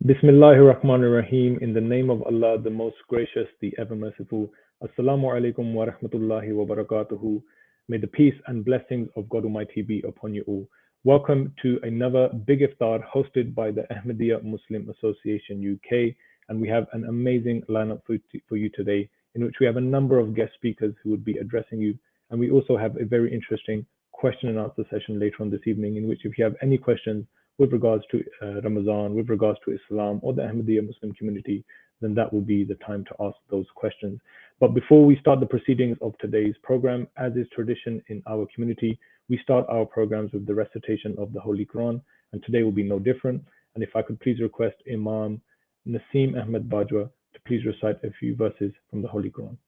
Bismillahir Rahmanir Rahim. In the name of Allah, the most gracious, the ever merciful. Assalamu alaikum wa rahmatullahi wa barakatuhu. May the peace and blessings of God Almighty be upon you all. Welcome to another Big Iftar hosted by the Ahmadiyya Muslim Association UK. And we have an amazing lineup for you today, in which we have a number of guest speakers who would be addressing you. And we also have a very interesting question and answer session later on this evening, in which if you have any questions, with regards to Ramadan, with regards to Islam or the Ahmadiyya Muslim community, then that will be the time to ask those questions. But before we start the proceedings of today's program, as is tradition in our community, we start our programs with the recitation of the Holy Quran, and today will be no different. And if I could please request Imam Naseem Ahmed Bajwa to please recite a few verses from the Holy Quran.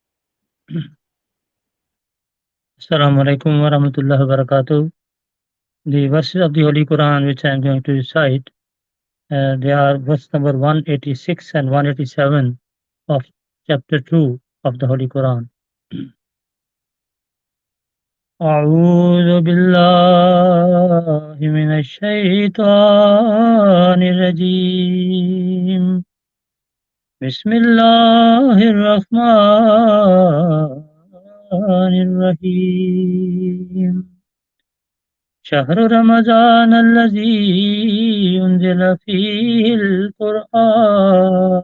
Assalamu alaikum wa rahmatullahi wa barakatuh. The verses of the Holy Quran which I am going to recite, they are verse number 186 and 187 of chapter 2 of the Holy Quran. أعوذ بالله من الشيطان الرجيم بسم الله الرحمن الرحيم شهر رمضان الذي أنزل فيه القرآن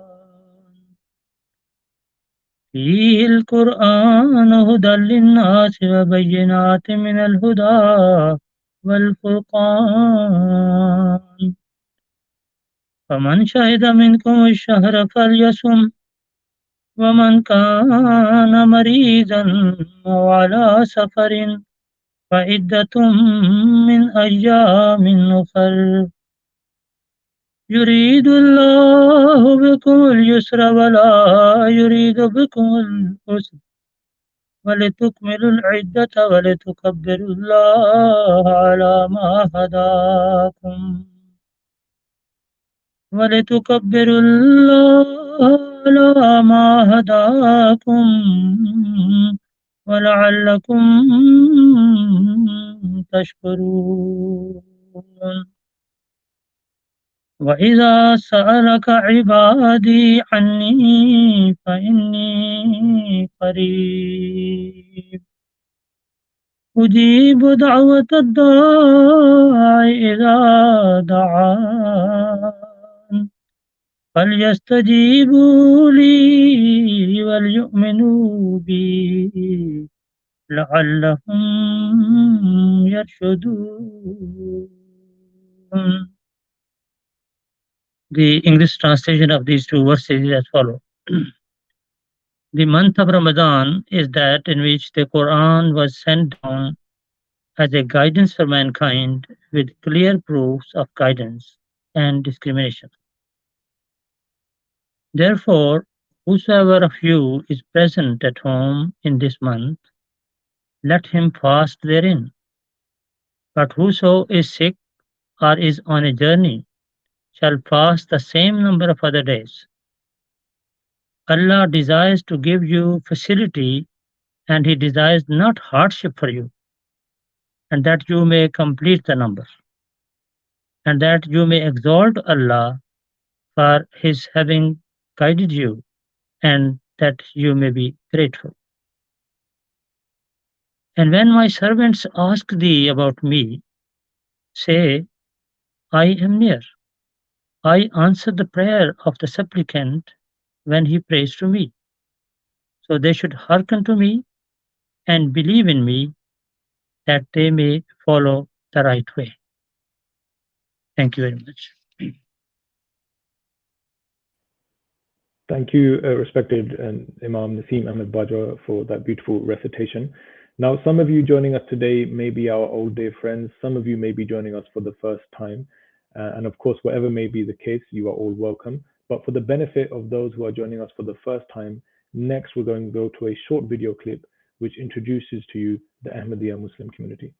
هدى للناس وبينات من الهدى والفرقان فمن شهد منكم الشهر فليصم ومن كان مريضا أو على سفر فعدة من أيام أخر يريد الله بكم اليسر ولا يريد بكم العسر ولتكملوا العدة ولتكبروا الله على ما هداكم ولتكبروا الله على ما هداكم ولعلكم تشكرون وإذا سألك عبادي عني فإني قريب أجيب دعوة الداع إذا دعان فليستجيبوا لي وليؤمنوا بي لعلهم يرشدون. The English translation of these two verses is as follows. The month of Ramadan is that in which the Quran was sent down as a guidance for mankind with clear proofs of guidance and discrimination. Therefore, whosoever of you is present at home in this month, let him fast therein. But whoso is sick or is on a journey shall fast the same number of other days. Allah desires to give you facility, and He desires not hardship for you, and that you may complete the number, and that you may exalt Allah for His having guided you, and that you may be grateful. And when my servants ask thee about me, say, I am near. I answer the prayer of the supplicant when he prays to me. So they should hearken to me and believe in me, that they may follow the right way. Thank you very much. Thank you, respected Imam Naseem Ahmed Bajwa, for that beautiful recitation. Now, some of you joining us today may be our old day friends. Some of you may be joining us for the first time. And of course, whatever may be the case, you are all welcome. But for the benefit of those who are joining us for the first time, next we're going to go to a short video clip which introduces to you the Ahmadiyya Muslim community.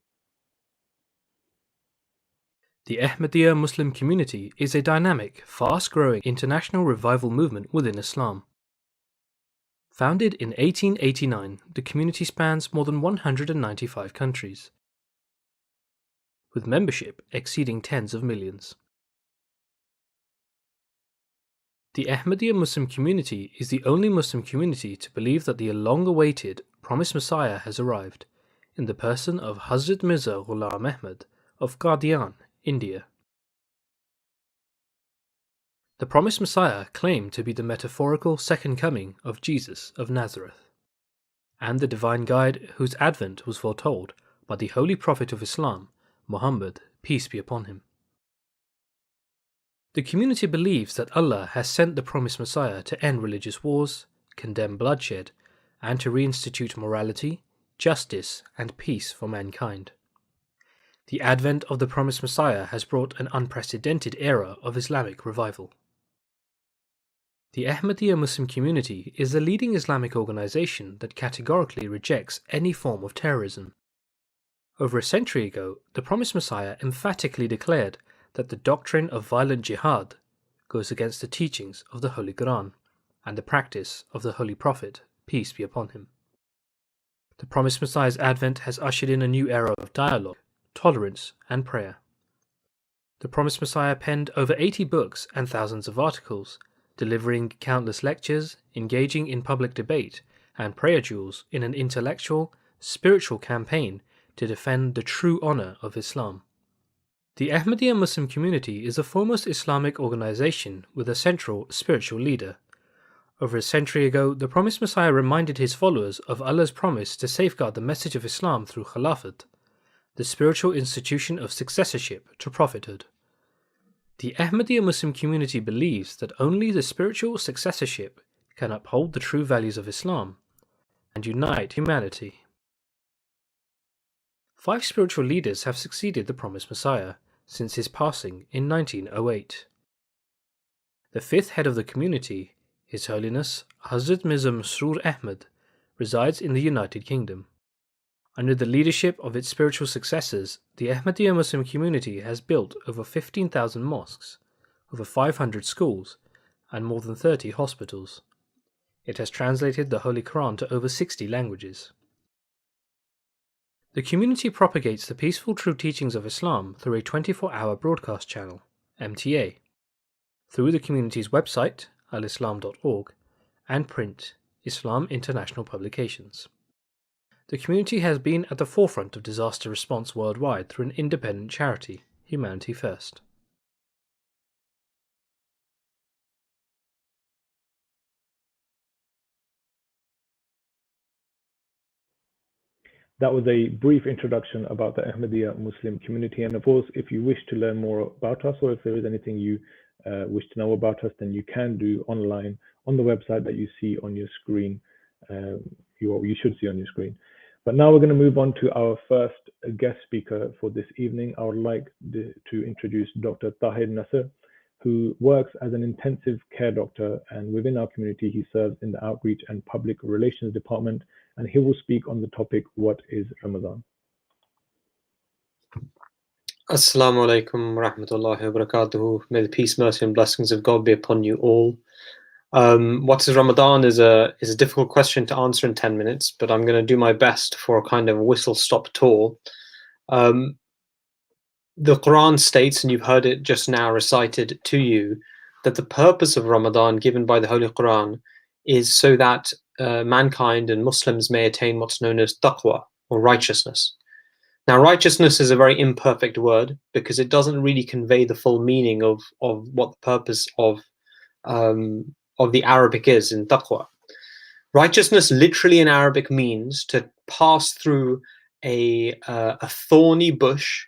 The Ahmadiyya Muslim community is a dynamic, fast-growing international revival movement within Islam. Founded in 1889, the community spans more than 195 countries, with membership exceeding tens of millions. The Ahmadiyya Muslim community is the only Muslim community to believe that the long-awaited promised Messiah has arrived, in the person of Hazrat Mirza Ghulam Ahmad of Qadian, India. The promised Messiah claimed to be the metaphorical second coming of Jesus of Nazareth, and the divine guide whose advent was foretold by the Holy Prophet of Islam, Muhammad, peace be upon him. The community believes that Allah has sent the promised Messiah to end religious wars, condemn bloodshed, and to reinstitute morality, justice, and peace for mankind. The advent of the promised Messiah has brought an unprecedented era of Islamic revival. The Ahmadiyya Muslim community is the leading Islamic organization that categorically rejects any form of terrorism. Over a century ago, the promised Messiah emphatically declared that the doctrine of violent jihad goes against the teachings of the Holy Quran and the practice of the Holy Prophet, peace be upon him. The promised Messiah's advent has ushered in a new era of dialogue, tolerance, and prayer. The promised Messiah penned over 80 books and thousands of articles, delivering countless lectures, engaging in public debate, and prayer duels in an intellectual, spiritual campaign to defend the true honor of Islam. The Ahmadiyya Muslim community is the foremost Islamic organization with a central spiritual leader. Over a century ago, the promised Messiah reminded his followers of Allah's promise to safeguard the message of Islam through Khilafat, the spiritual institution of successorship to prophethood. The Ahmadiyya Muslim community believes that only the spiritual successorship can uphold the true values of Islam and unite humanity. 5 spiritual leaders have succeeded the promised Messiah since his passing in 1908. The 5th head of the community, His Holiness Hazrat Mirza Masroor Ahmad, resides in the United Kingdom. Under the leadership of its spiritual successors, the Ahmadiyya Muslim community has built over 15,000 mosques, over 500 schools, and more than 30 hospitals. It has translated the Holy Quran to over 60 languages. The community propagates the peaceful true teachings of Islam through a 24-hour broadcast channel, MTA, through the community's website, alislam.org, and print, Islam International Publications. The community has been at the forefront of disaster response worldwide through an independent charity, Humanity First. That was a brief introduction about the Ahmadiyya Muslim community. And of course, if you wish to learn more about us, or if there is anything you wish to know about us, then you can do online on the website that you see on your screen, you should see on your screen. But now we're going to move on to our first guest speaker for this evening. I would like to introduce Dr. Tahir Nasser, who works as an intensive care doctor, and within our community, he serves in the Outreach and Public Relations Department, and he will speak on the topic, what is Ramadan? Assalamu alaikum wa rahmatullahi wa barakatuhu. May the peace, mercy, and blessings of God be upon you all. What is Ramadan is a difficult question to answer in 10 minutes, but I'm going to do my best for a kind of whistle-stop tour. The Quran states, and you've heard it just now recited to you, that the purpose of Ramadan given by the Holy Quran is so that mankind and Muslims may attain what's known as taqwa, or righteousness. Now, righteousness is a very imperfect word because it doesn't really convey the full meaning of what the purpose of the Arabic is in taqwa. Righteousness literally in Arabic means to pass through a thorny bush,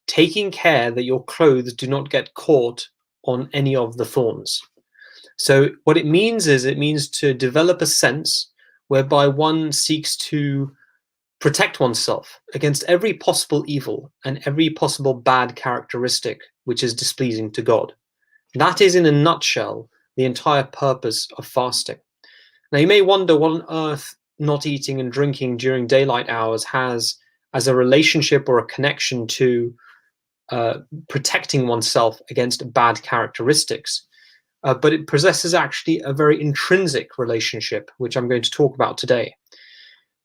taking care that your clothes do not get caught on any of the thorns. So what it means is, it means to develop a sense whereby one seeks to protect oneself against every possible evil and every possible bad characteristic which is displeasing to God. That is, in a nutshell, the entire purpose of fasting. Now, you may wonder what on earth not eating and drinking during daylight hours has as a relationship or a connection to protecting oneself against bad characteristics. But it possesses actually a very intrinsic relationship, which I'm going to talk about today.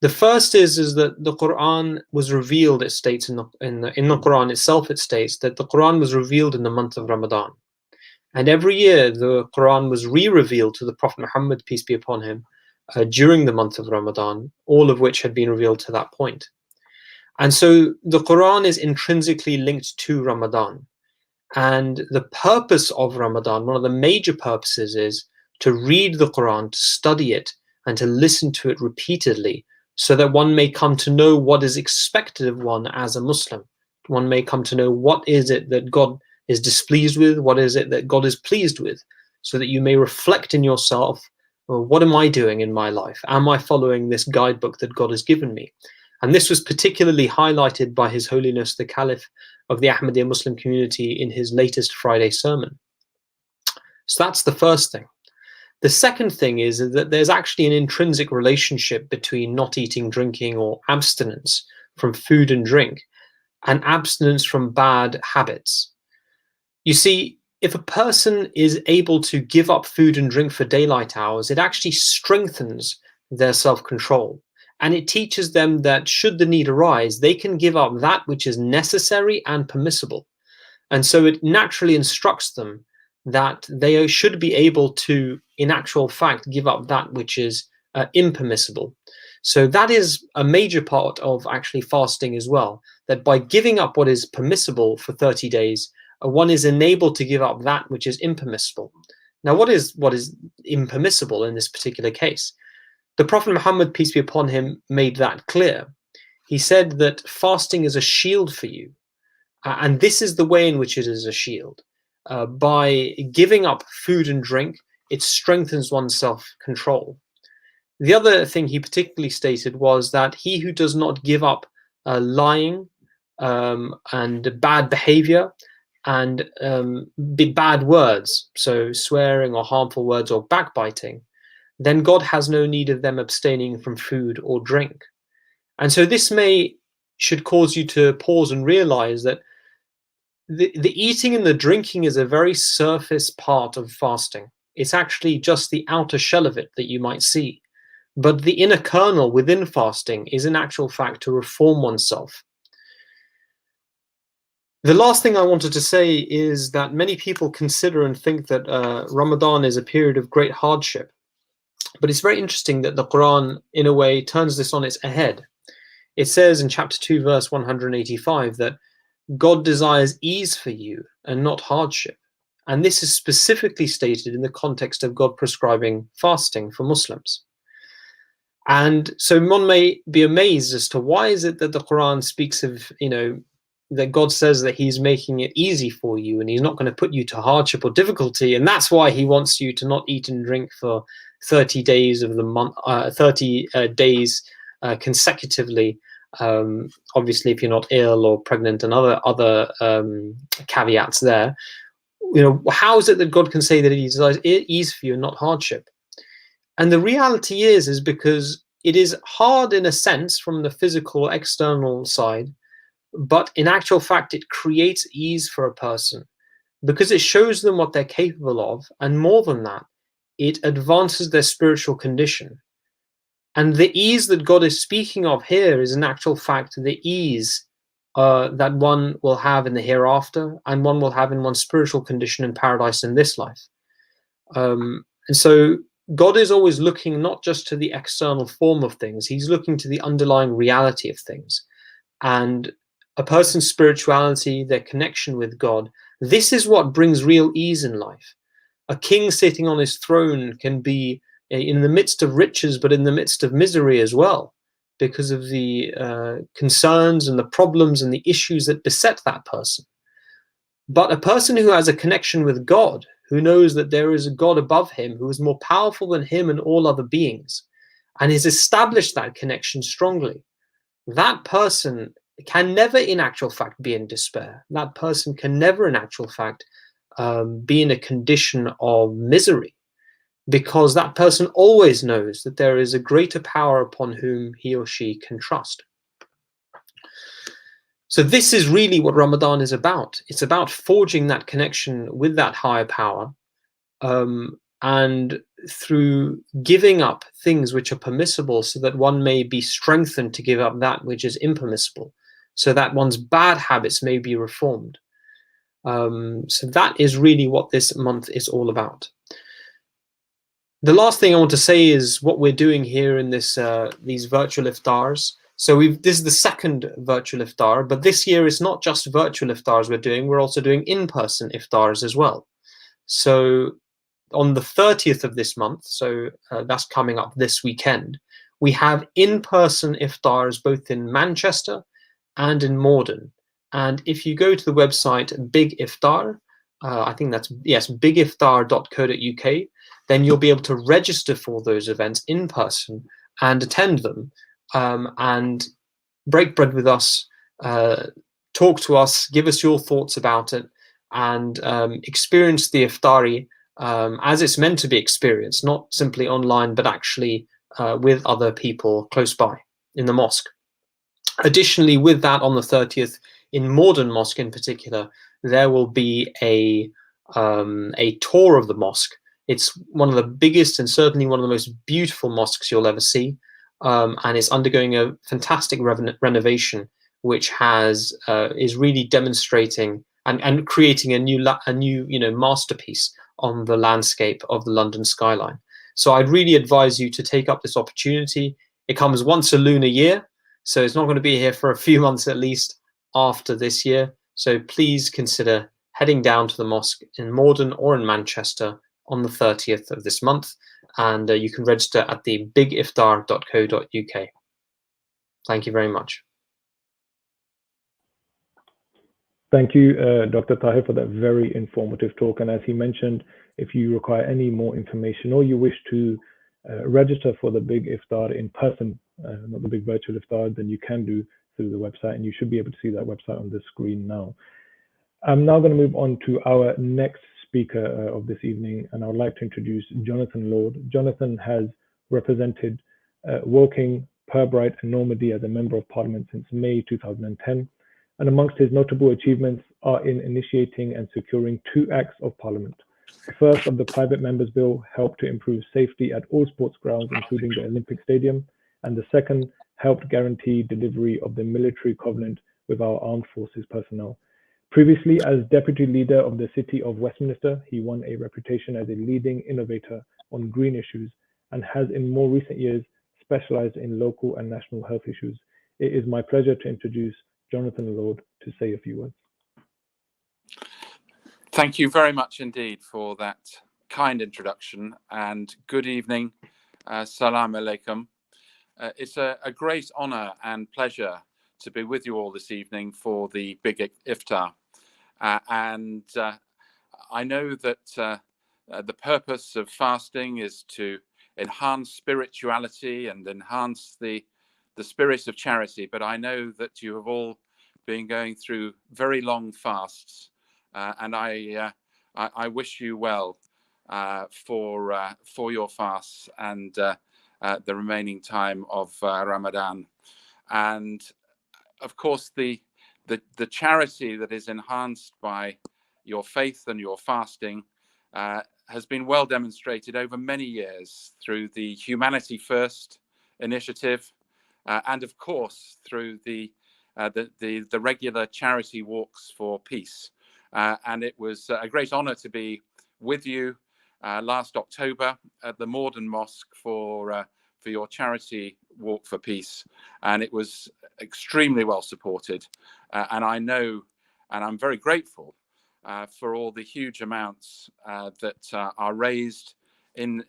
The first is that the Quran was revealed, it states in the Quran itself, it states that the Quran was revealed in the month of Ramadan. And every year the Quran was re-revealed to the Prophet Muhammad, peace be upon him, during the month of Ramadan, all of which had been revealed to that point. And so the Quran is intrinsically linked to Ramadan. And the purpose of Ramadan, one of the major purposes, is to read the Quran, to study it, and to listen to it repeatedly, so that one may come to know what is expected of one as a Muslim. One may come to know what is it that God is displeased with, what is it that God is pleased with, so that you may reflect in yourself, well, what am I doing in my life? Am I following this guidebook that God has given me? And this was particularly highlighted by His Holiness the Caliph of the Ahmadiyya Muslim community in his latest Friday sermon. So that's the first thing. The second thing is that there's actually an intrinsic relationship between not eating, drinking, or abstinence from food and drink, and abstinence from bad habits. You see, if a person is able to give up food and drink for daylight hours, it actually strengthens their self-control. And it teaches them that should the need arise, they can give up that which is necessary and permissible. And so it naturally instructs them that they should be able to, in actual fact, give up that which is impermissible. So that is a major part of actually fasting as well, that by giving up what is permissible for 30 days, one is enabled to give up that which is impermissible. Now, what is impermissible in this particular case? The Prophet Muhammad, peace be upon him, made that clear. He said that fasting is a shield for you. And this is the way in which it is a shield. By giving up food and drink, it strengthens one's self-control. The other thing he particularly stated was that he who does not give up lying and bad behavior and bad words, so swearing or harmful words or backbiting, then God has no need of them abstaining from food or drink. And so this should cause you to pause and realize that the eating and the drinking is a very surface part of fasting. It's actually just the outer shell of it that you might see. But the inner kernel within fasting is in actual fact to reform oneself. The last thing I wanted to say is that many people consider and think that Ramadan is a period of great hardship. But it's very interesting that the Quran, in a way, turns this on its head. It says in chapter 2, verse 185, that God desires ease for you and not hardship. And this is specifically stated in the context of God prescribing fasting for Muslims. And so one may be amazed as to why is it that the Quran speaks of, that God says that He's making it easy for you and He's not going to put you to hardship or difficulty. And that's why He wants you to not eat and drink for 30 days of the month, 30 days consecutively. Obviously, if you're not ill or pregnant, and other caveats there. How is it that God can say that He desires ease for you and not hardship? And the reality is because it is hard in a sense from the physical external side, but in actual fact, it creates ease for a person because it shows them what they're capable of, and more than that, it advances their spiritual condition. And the ease that God is speaking of here is in actual fact the ease that one will have in the hereafter, and one will have in one's spiritual condition in paradise in this life. And so God is always looking not just to the external form of things, He's looking to the underlying reality of things. And a person's spirituality, their connection with God, this is what brings real ease in life. A king sitting on his throne can be in the midst of riches, but in the midst of misery as well, because of the concerns and the problems and the issues that beset that person. But a person who has a connection with God, who knows that there is a God above him, who is more powerful than him and all other beings, and has established that connection strongly, that person can never in actual fact be in despair. That person can never in actual fact be in a condition of misery, because that person always knows that there is a greater power upon whom he or she can trust. So this is really what Ramadan is about. It's about forging that connection with that higher power, and through giving up things which are permissible so that one may be strengthened to give up that which is impermissible, so that one's bad habits may be reformed. So that is really what this month is all about. The last thing I want to say is what we're doing here in this these virtual iftars. So this is the second virtual iftar, but this year it's not just virtual iftars we're doing, we're also doing in-person iftars as well. So on the 30th of this month, so that's coming up this weekend, we have in-person iftars both in Manchester and in Morden. And if you go to the website Big Iftar, I think that's, yes, bigiftar.co.uk, then you'll be able to register for those events in person and attend them, and break bread with us, talk to us, give us your thoughts about it, and experience the iftari as it's meant to be experienced, not simply online, but actually with other people close by in the mosque. Additionally, with that, on the 30th, in Morden Mosque in particular, there will be a tour of the mosque. It's one of the biggest and certainly one of the most beautiful mosques you'll ever see, and it's undergoing a fantastic renovation, which is really demonstrating and creating a new masterpiece on the landscape of the London skyline. So I'd really advise you to take up this opportunity. It comes once a lunar year, so it's not going to be here for a few months at least after this year. So please consider heading down to the mosque in Morden or in Manchester on the 30th of this month, and you can register at the bigiftar.co.uk. Thank you very much. Thank you, Dr. Tahir, for that very informative talk. And as he mentioned, if you require any more information or you wish to register for the Big Iftar in person, not the Big Virtual Iftar, then you can do through the website, and you should be able to see that website on the screen now. I'm now going to move on to our next speaker of this evening, and I would like to introduce Jonathan Lord. Jonathan has represented Woking, Purbright, and Normandy as a Member of Parliament since May 2010. And amongst his notable achievements are in initiating and securing 2 acts of parliament. The first of the Private Members Bill helped to improve safety at all sports grounds, including the Olympic Stadium, and the second helped guarantee delivery of the military covenant with our armed forces personnel. Previously, as Deputy Leader of the City of Westminster, he won a reputation as a leading innovator on green issues and has in more recent years specialized in local and national health issues. It is my pleasure to introduce Jonathan Lord to say a few words. Thank you very much indeed for that kind introduction, and good evening. Salam alaikum. It's a great honor and pleasure to be with you all this evening for the Big Iftar. And I know that the purpose of fasting is to enhance spirituality and enhance the spirit of charity, but I know that you have all been going through very long fasts, and I wish you well for your fasts and the remaining time of Ramadan. And of course, the charity that is enhanced by your faith and your fasting has been well demonstrated over many years through the Humanity First initiative, and of course through the regular charity walks for peace. And it was a great honor to be with you last October at the Morden Mosque for your charity walk for peace, and it was extremely well supported. And I know, and I'm very grateful for all the huge amounts that are raised in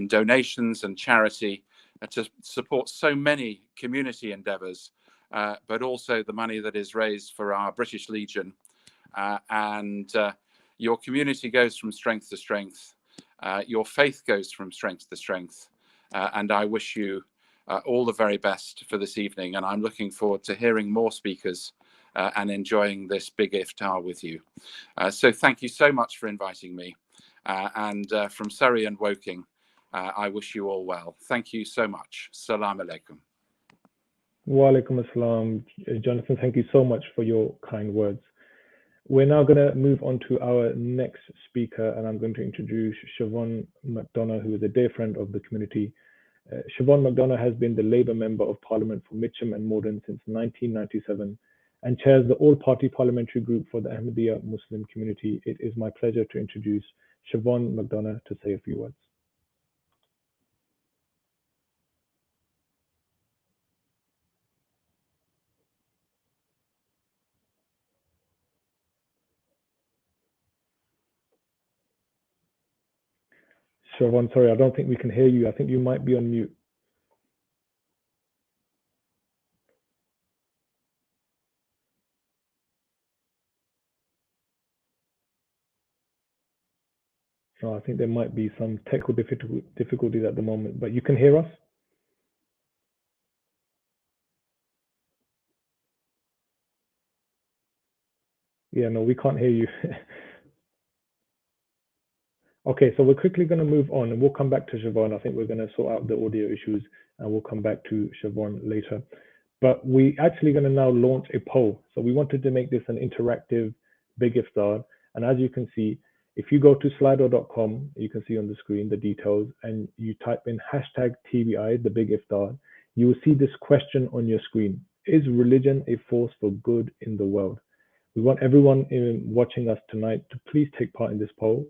donations and charity to support so many community endeavours, but also the money that is raised for our British Legion. And your community goes from strength to strength. Your faith goes from strength to strength. And I wish you all the very best for this evening. And I'm looking forward to hearing more speakers and enjoying this Big Iftar with you. So thank you so much for inviting me. And from Surrey and Woking, I wish you all well. Thank you so much. Salam alaikum. Wa alaikum assalam. Jonathan, thank you so much for your kind words. We're now going to move on to our next speaker, and I'm going to introduce Siobhan Mcdonough, who is a dear friend of the community. Siobhan Mcdonough has been the Labour Member of Parliament for Mitcham and Morden since 1997 and chairs the all-party parliamentary group for the Ahmadiyya Muslim community. It is my pleasure to introduce Siobhan Mcdonough to say a few words. Siobhan, sorry, I don't think we can hear you. I think you might be on mute. No, I think there might be some technical difficulties at the moment, but you can hear us? Yeah, no, we can't hear you. Okay, so we're quickly going to move on and we'll come back to Siobhan. I think we're going to sort out the audio issues and we'll come back to Siobhan later. But we actually going to now launch a poll. So we wanted to make this an interactive Big Iftar. And as you can see, if you go to slido.com, you can see on the screen the details and you type in hashtag TBI, the Big Iftar, you will see this question on your screen. Is religion a force for good in the world? We want everyone watching us tonight to please take part in this poll.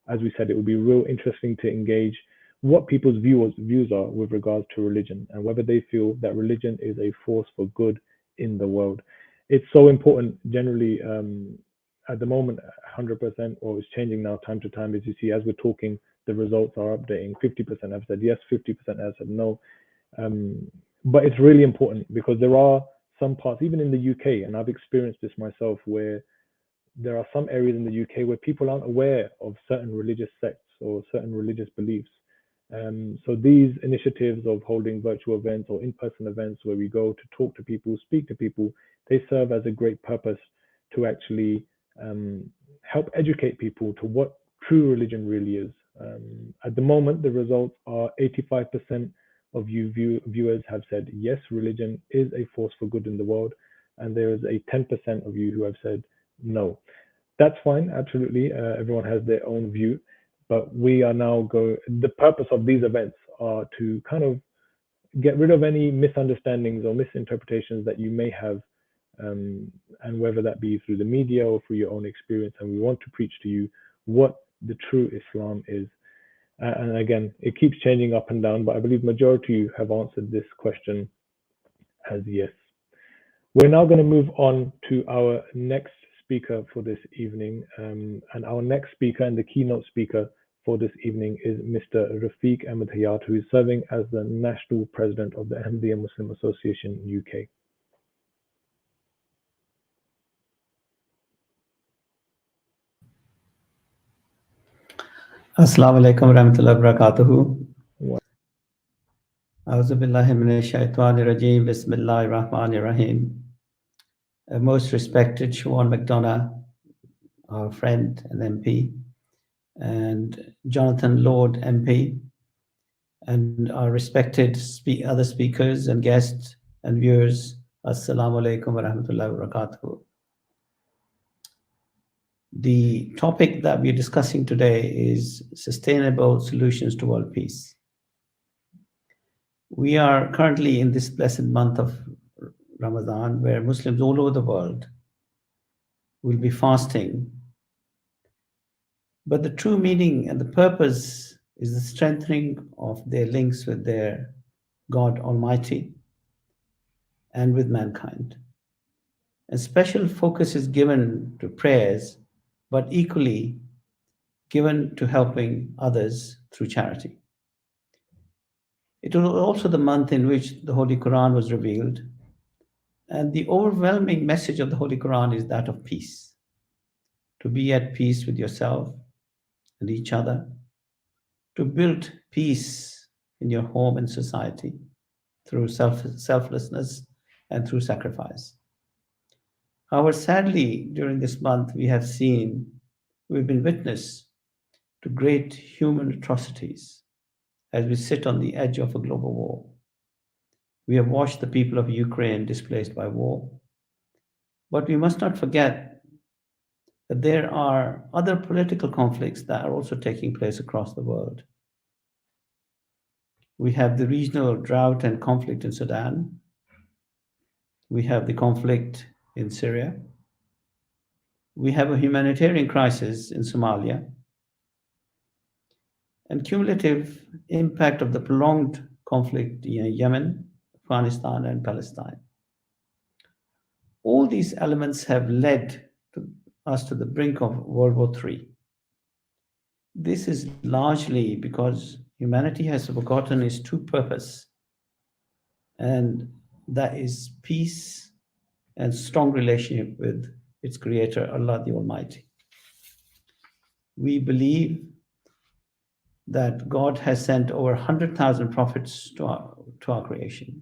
As we said, it will be real interesting to engage what people's views are with regards to religion and whether they feel that religion is a force for good in the world. It's so important generally at the moment, 100%, or it's changing now time to time. As you see, as we're talking, the results are updating. 50% have said yes, 50% have said no. But it's really important because there are some parts, even in the UK, and I've experienced this myself, where there are some areas in the UK where people aren't aware of certain religious sects or certain religious beliefs. So these initiatives of holding virtual events or in-person events where we go to talk to people, speak to people, they serve as a great purpose to actually help educate people to what true religion really is. At the moment, the results are 85% of you viewers have said yes, religion is a force for good in the world, and there is a 10% of you who have said no. That's fine, absolutely. Everyone has their own view, but we are now the purpose of these events are to kind of get rid of any misunderstandings or misinterpretations that you may have, and whether that be through the media or through your own experience. And we want to preach to you what the true Islam is. And again, it keeps changing up and down, but I believe majority have answered this question as yes. We're now going to move on to our next speaker for this evening. And our next speaker and the keynote speaker for this evening is Mr. Rafiq Ahmed Hayat, who is serving as the National President of the Ahmadiyya Muslim Association UK. Assalamu alaikum warahmatullahi wabarakatuh. A'udhu billahi minash shaitanir rajeem. Bismillahir rahmanir rahim. Most respected Siobhan Mcdonough, our friend and MP, and Jonathan Lord MP, and our respected other speakers and guests and viewers. Assalamu alaikum warahmatullahi wabarakatuh. The topic that we're discussing today is sustainable solutions to world peace. We are currently in this blessed month of Ramadan, where Muslims all over the world will be fasting. But the true meaning and the purpose is the strengthening of their links with their God Almighty and with mankind. A special focus is given to prayers, but equally given to helping others through charity. It was also the month in which the Holy Quran was revealed, and the overwhelming message of the Holy Quran is that of peace. To be at peace with yourself and each other, to build peace in your home and society through selflessness and through sacrifice. However, sadly, during this month, we've been witness to great human atrocities as we sit on the edge of a global war. We have watched the people of Ukraine displaced by war. But we must not forget that there are other political conflicts that are also taking place across the world. We have the regional drought and conflict in Sudan. We have the conflict in Syria. We have a humanitarian crisis in Somalia, and cumulative impact of the prolonged conflict in Yemen, Afghanistan, and Palestine. All these elements have led us to the brink of World War III. This is largely because humanity has forgotten its true purpose, and that is peace and strong relationship with its creator, Allah the Almighty. We believe that God has sent over 100,000 prophets to our creation.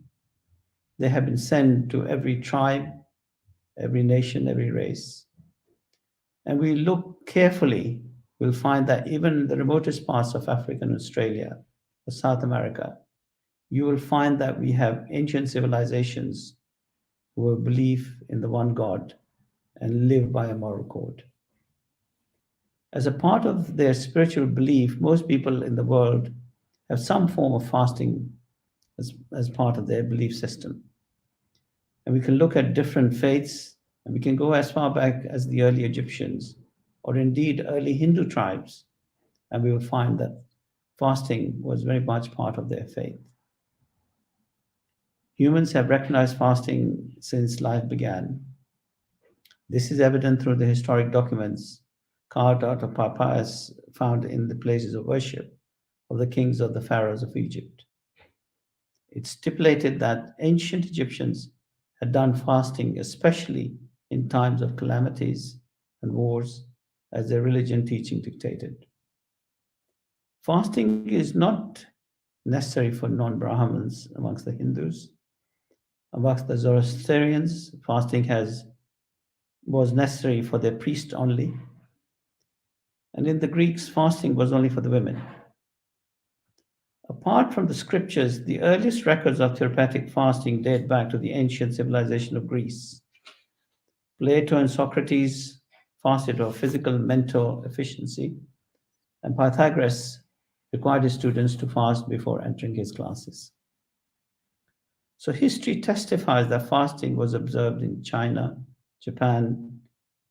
They have been sent to every tribe, every nation, every race. And we look carefully, we'll find that even in the remotest parts of Africa and Australia, or South America, you will find that we have ancient civilizations who believe in the one God and live by a moral code. As a part of their spiritual belief, most people in the world have some form of fasting as part of their belief system. And we can look at different faiths, and we can go as far back as the early Egyptians, or indeed early Hindu tribes, and we will find that fasting was very much part of their faith. Humans have recognized fasting since life began. This is evident through the historic documents carved out of papyrus found in the places of worship of the kings of the pharaohs of Egypt. It stipulated that ancient Egyptians had done fasting, especially in times of calamities and wars, as their religion teaching dictated. Fasting is not necessary for non-Brahmins amongst the Hindus. Amongst the Zoroastrians, fasting was necessary for their priests only. And in the Greeks, fasting was only for the women. Apart from the scriptures, the earliest records of therapeutic fasting date back to the ancient civilization of Greece. Plato and Socrates fasted for physical and mental efficiency, and Pythagoras required his students to fast before entering his classes. So history testifies that fasting was observed in China, Japan,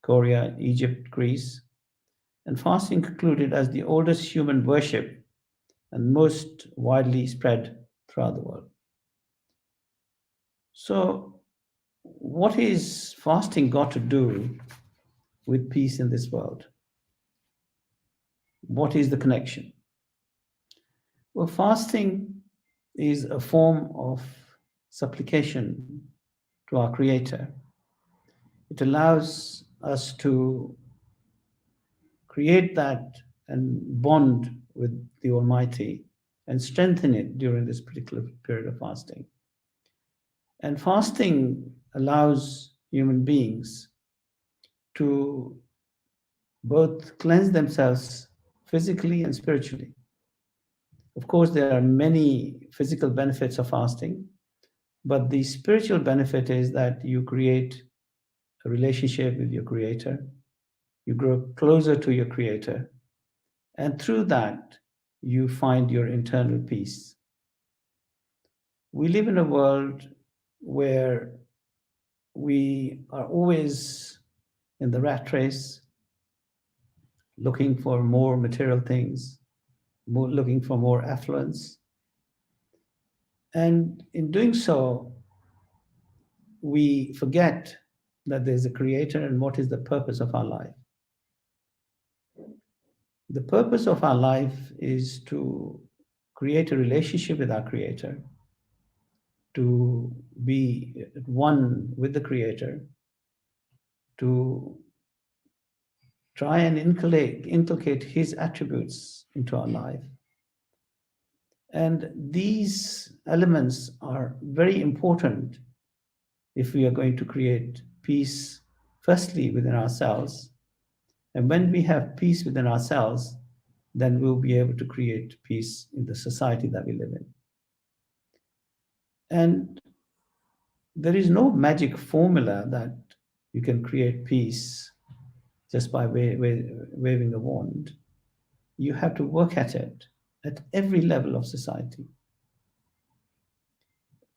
Korea, Egypt, Greece, and fasting concluded as the oldest human worship and most widely spread throughout the world. So, what is fasting got to do with peace in this world? What is the connection? Well, fasting is a form of supplication to our Creator. It allows us to create that and bond with the Almighty and strengthen it during this particular period of fasting. And fasting allows human beings to both cleanse themselves physically and spiritually. Of course, there are many physical benefits of fasting, but the spiritual benefit is that you create a relationship with your Creator, you grow closer to your Creator, and through that, you find your internal peace. We live in a world where we are always in the rat race, looking for more material things, looking for more affluence. And in doing so, we forget that there's a Creator and what is the purpose of our life. The purpose of our life is to create a relationship with our Creator, to be one with the Creator, to try and inculcate His attributes into our life. And these elements are very important if we are going to create peace, firstly within ourselves. And when we have peace within ourselves, then we'll be able to create peace in the society that we live in. And there is no magic formula that you can create peace just by waving a wand. You have to work at it at every level of society.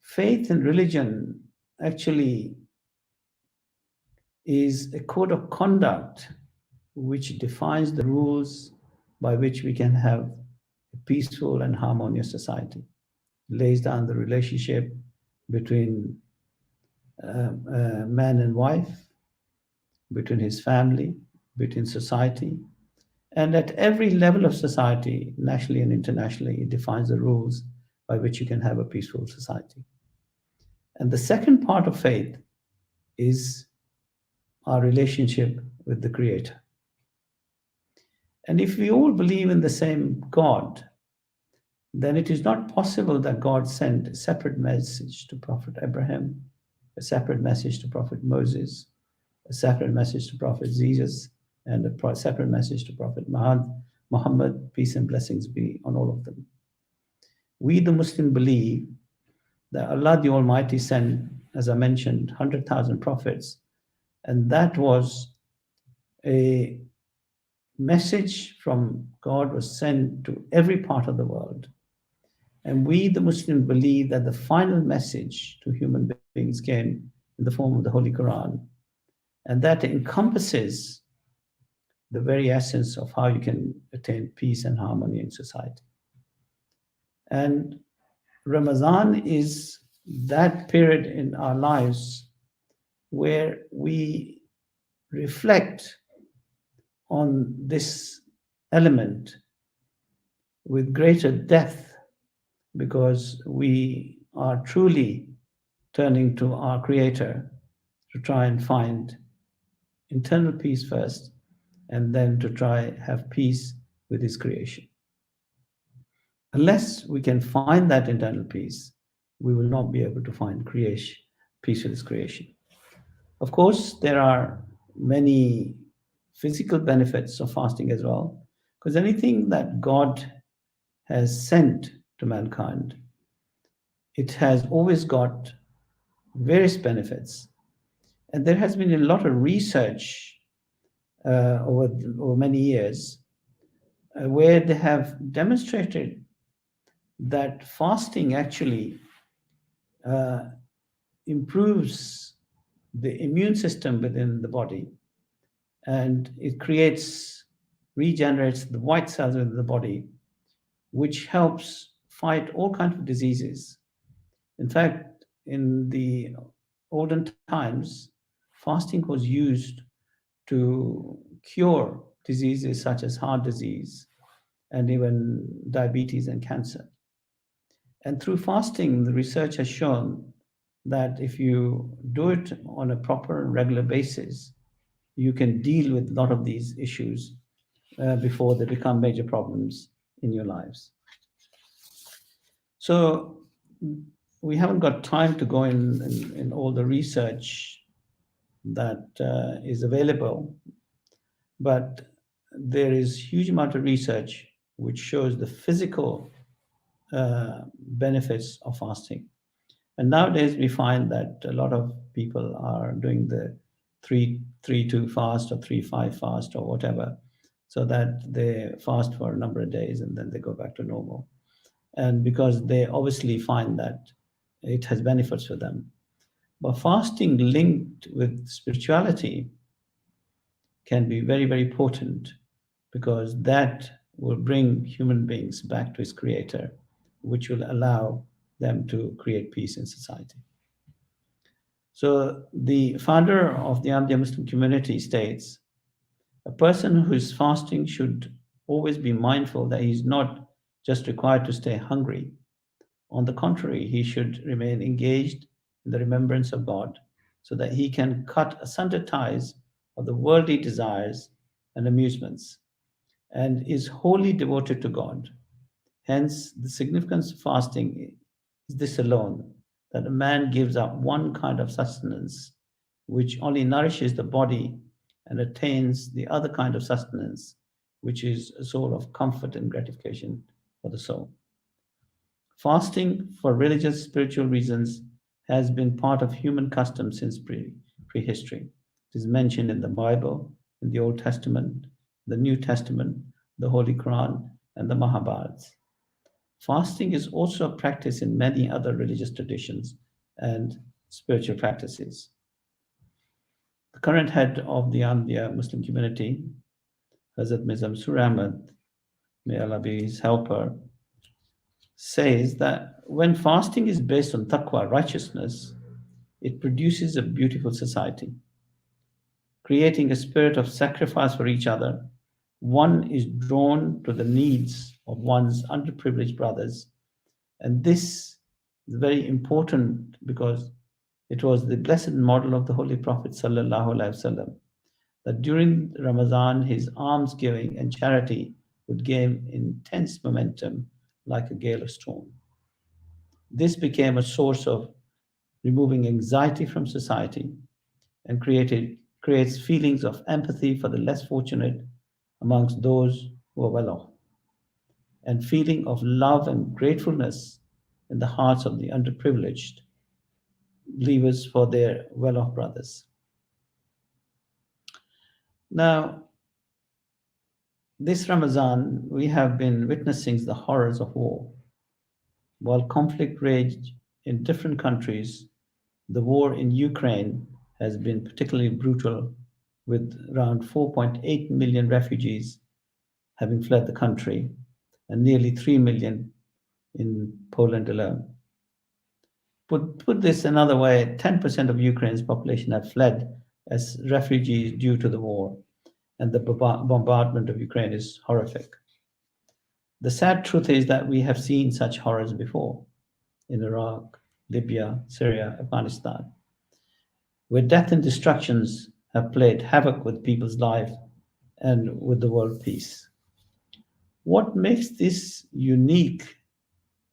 Faith and religion actually is a code of conduct which defines the rules by which we can have a peaceful and harmonious society. Lays down the relationship between man and wife, between his family, between society, and at every level of society, nationally and internationally, it defines the rules by which you can have a peaceful society. And the second part of faith is our relationship with the Creator. And if we all believe in the same God, then it is not possible that God sent a separate message to Prophet Abraham, a separate message to Prophet Moses, a separate message to Prophet Jesus, and a separate message to Prophet Muhammad, peace and blessings be on all of them. We, the Muslim, believe that Allah the Almighty sent, as I mentioned, 100,000 prophets, and that was a message from God was sent to every part of the world. And we, the Muslims, believe that the final message to human beings came in the form of the Holy Quran. And that encompasses the very essence of how you can attain peace and harmony in society. And Ramadan is that period in our lives where we reflect on this element with greater depth, because we are truly turning to our Creator to try and find internal peace first, and then to try have peace with His creation. Unless we can find that internal peace, we will not be able to find peace with His creation. Of course, there are many physical benefits of fasting as well, because anything that God has sent to mankind, it has always got various benefits. And there has been a lot of research over many years where they have demonstrated that fasting actually improves the immune system within the body, and it regenerates the white cells within the body, which helps fight all kinds of diseases. In fact, in the olden times, fasting was used to cure diseases such as heart disease and even diabetes and cancer. And through fasting, the research has shown that if you do it on a proper and regular basis, you can deal with a lot of these issues before they become major problems in your lives. So we haven't got time to go in all the research that is available, but there is huge amount of research which shows the physical benefits of fasting. And nowadays we find that a lot of people are doing the 3-2 fast or 3-5 fast or whatever, so that they fast for a number of days and then they go back to normal. And because they obviously find that it has benefits for them. But fasting linked with spirituality can be very, very potent, because that will bring human beings back to his Creator, which will allow them to create peace in society. So the founder of the Ahmadiyya Muslim community states, a person who is fasting should always be mindful that he is not just required to stay hungry. On the contrary, he should remain engaged in the remembrance of God, so that he can cut asunder ties of the worldly desires and amusements, and is wholly devoted to God. Hence, the significance of fasting is this alone, that a man gives up one kind of sustenance, which only nourishes the body, and attains the other kind of sustenance, which is a source of comfort and gratification for the soul. Fasting for religious, spiritual reasons has been part of human custom since prehistory. It is mentioned in the Bible, in the Old Testament, the New Testament, the Holy Quran, and the Mahabharata. Fasting is also practiced in many other religious traditions and spiritual practices. The current head of the Ahmadiyya Muslim community, Hazrat Mirza Masroor Ahmad, may Allah be his helper, says that when fasting is based on taqwa, righteousness, it produces a beautiful society, creating a spirit of sacrifice for each other. One is drawn to the needs of one's underprivileged brothers. And this is very important because it was the blessed model of the Holy Prophet ﷺ, that during Ramadan, his almsgiving and charity would gain intense momentum like a gale of storm. This became a source of removing anxiety from society and creates feelings of empathy for the less fortunate amongst those who are well off, and feeling of love and gratefulness in the hearts of the underprivileged believers for their well-off brothers. Now, this Ramadan, we have been witnessing the horrors of war. While conflict raged in different countries, the war in Ukraine has been particularly brutal, with around 4.8 million refugees having fled the country and nearly 3 million in Poland alone. Put this another way, 10% of Ukraine's population have fled as refugees due to the war, and the bombardment of Ukraine is horrific. The sad truth is that we have seen such horrors before in Iraq, Libya, Syria, Afghanistan, where death and destructions have played havoc with people's lives and with the world peace. What makes this unique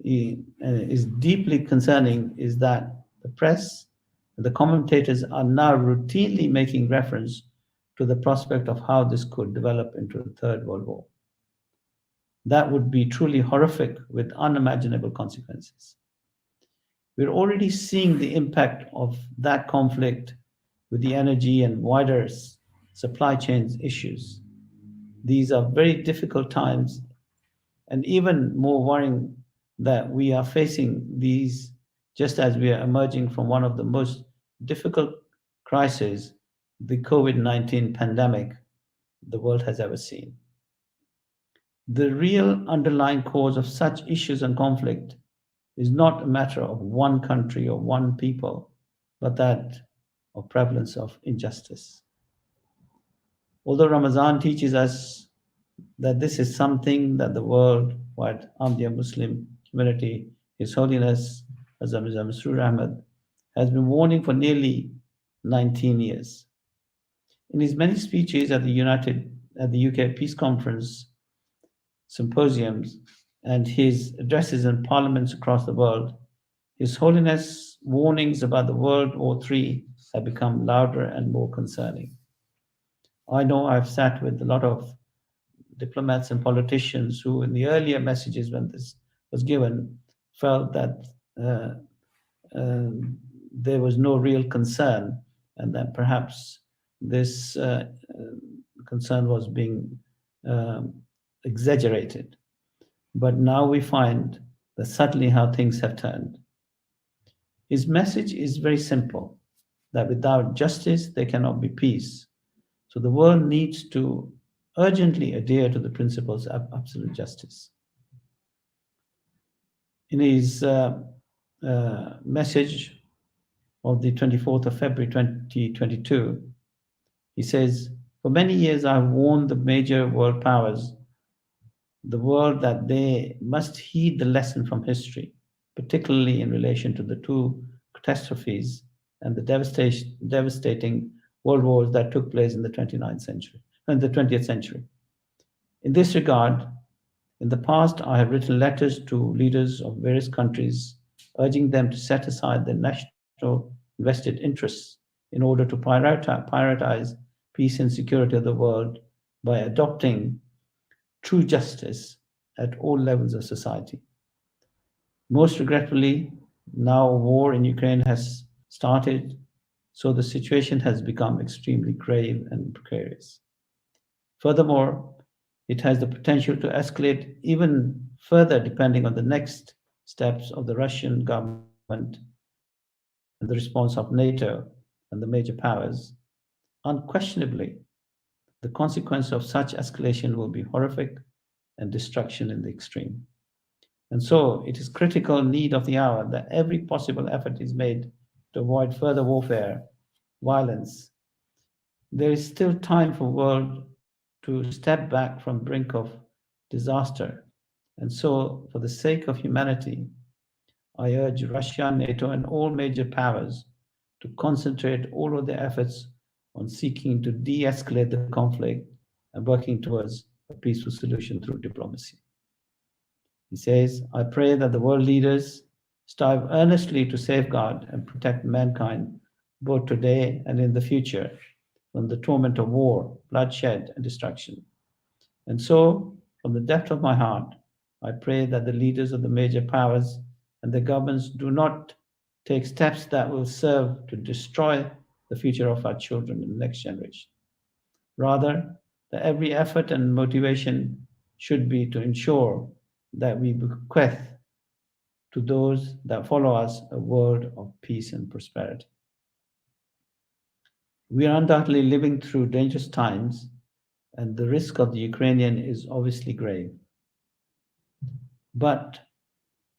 is deeply concerning is that the press and the commentators are now routinely making reference to the prospect of how this could develop into a third world war. That would be truly horrific with unimaginable consequences. We're already seeing the impact of that conflict with the energy and wider supply chains issues. These are very difficult times, and even more worrying that we are facing these just as we are emerging from one of the most difficult crises, the COVID-19 pandemic, the world has ever seen. The real underlying cause of such issues and conflict is not a matter of one country or one people, but that of prevalence of injustice. Although Ramadan teaches us that this is something that the worldwide Ahmadiyya Muslim community, His Holiness Hazrat Mirza Masroor Ahmad, has been warning for nearly 19 years. In his many speeches at the UK Peace Conference symposiums and his addresses in parliaments across the world, His Holiness' warnings about the World War III have become louder and more concerning. I know I've sat with a lot of diplomats and politicians who, in the earlier messages when this was given, felt that there was no real concern and that perhaps this concern was being exaggerated. But now we find that suddenly how things have turned. His message is very simple, that without justice there cannot be peace. So the world needs to urgently adhere to the principles of absolute justice. In his message of the 24th of February 2022, he says, "For many years I have warned the major world powers, the world, that they must heed the lesson from history, particularly in relation to the two catastrophes and the devastating world wars that took place in the 20th century. In this regard, in the past, I have written letters to leaders of various countries, urging them to set aside their national vested interests in order to prioritize peace and security of the world by adopting true justice at all levels of society. Most regretfully, now war in Ukraine has started, so the situation has become extremely grave and precarious. Furthermore, it has the potential to escalate even further depending on the next steps of the Russian government and the response of NATO and the major powers, unquestionably, the consequence of such escalation will be horrific and destruction in the extreme. And so it is critical need of the hour that every possible effort is made to avoid further warfare, violence. There is still time for the world to step back from the brink of disaster. And so, for the sake of humanity, I urge Russia, NATO, and all major powers to concentrate all of their efforts on seeking to de-escalate the conflict and working towards a peaceful solution through diplomacy. He says, I pray that the world leaders strive earnestly to safeguard and protect mankind both today and in the future from the torment of war, bloodshed, and destruction. And so, from the depth of my heart, I pray that the leaders of the major powers and the governments do not take steps that will serve to destroy the future of our children and the next generation. Rather, that every effort and motivation should be to ensure that we bequeath to those that follow us a world of peace and prosperity. We are undoubtedly living through dangerous times, and the risk of the Ukrainian is obviously grave. But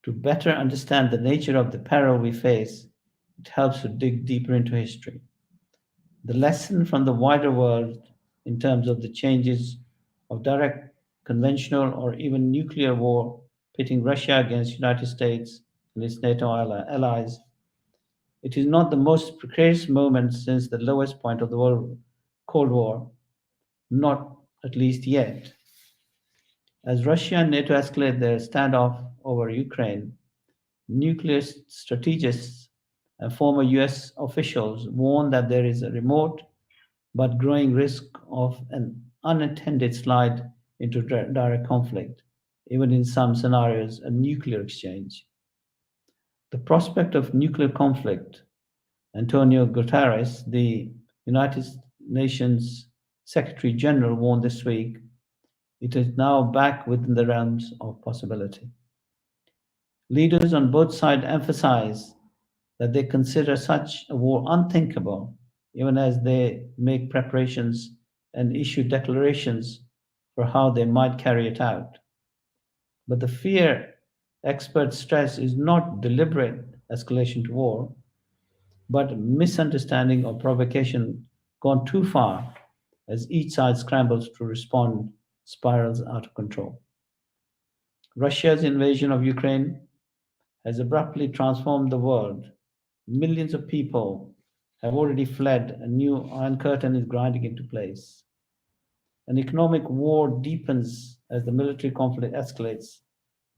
to better understand the nature of the peril we face, it helps to dig deeper into history. The lesson from the wider world in terms of the changes of direct, conventional, or even nuclear war pitting Russia against the United States and its NATO allies. It is not the most precarious moment since the lowest point of the Cold War, not at least yet. As Russia and NATO escalate their standoff over Ukraine, nuclear strategists and former US officials warn that there is a remote but growing risk of an unintended slide into direct conflict, even in some scenarios, a nuclear exchange. The prospect of nuclear conflict, Antonio Guterres, the United Nations Secretary General, warned this week, it is now back within the realms of possibility. Leaders on both sides emphasize that they consider such a war unthinkable, even as they make preparations and issue declarations for how they might carry it out. But the fear experts stress is not deliberate escalation to war, but misunderstanding or provocation gone too far as each side scrambles to respond, spirals out of control. Russia's invasion of Ukraine has abruptly transformed the world. Millions of people have already fled. A new Iron Curtain is grinding into place. An economic war deepens as the military conflict escalates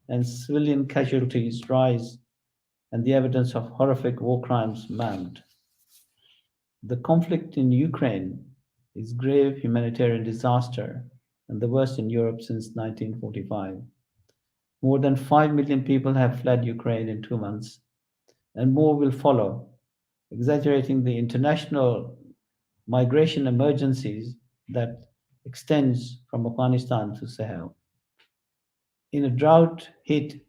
and civilian casualties rise and the evidence of horrific war crimes mount. The conflict in Ukraine is grave humanitarian disaster and the worst in Europe since 1945. More than 5 million people have fled Ukraine in 2 months, and more will follow, exaggerating the international migration emergencies that extends from Afghanistan to Sahel. In a drought-hit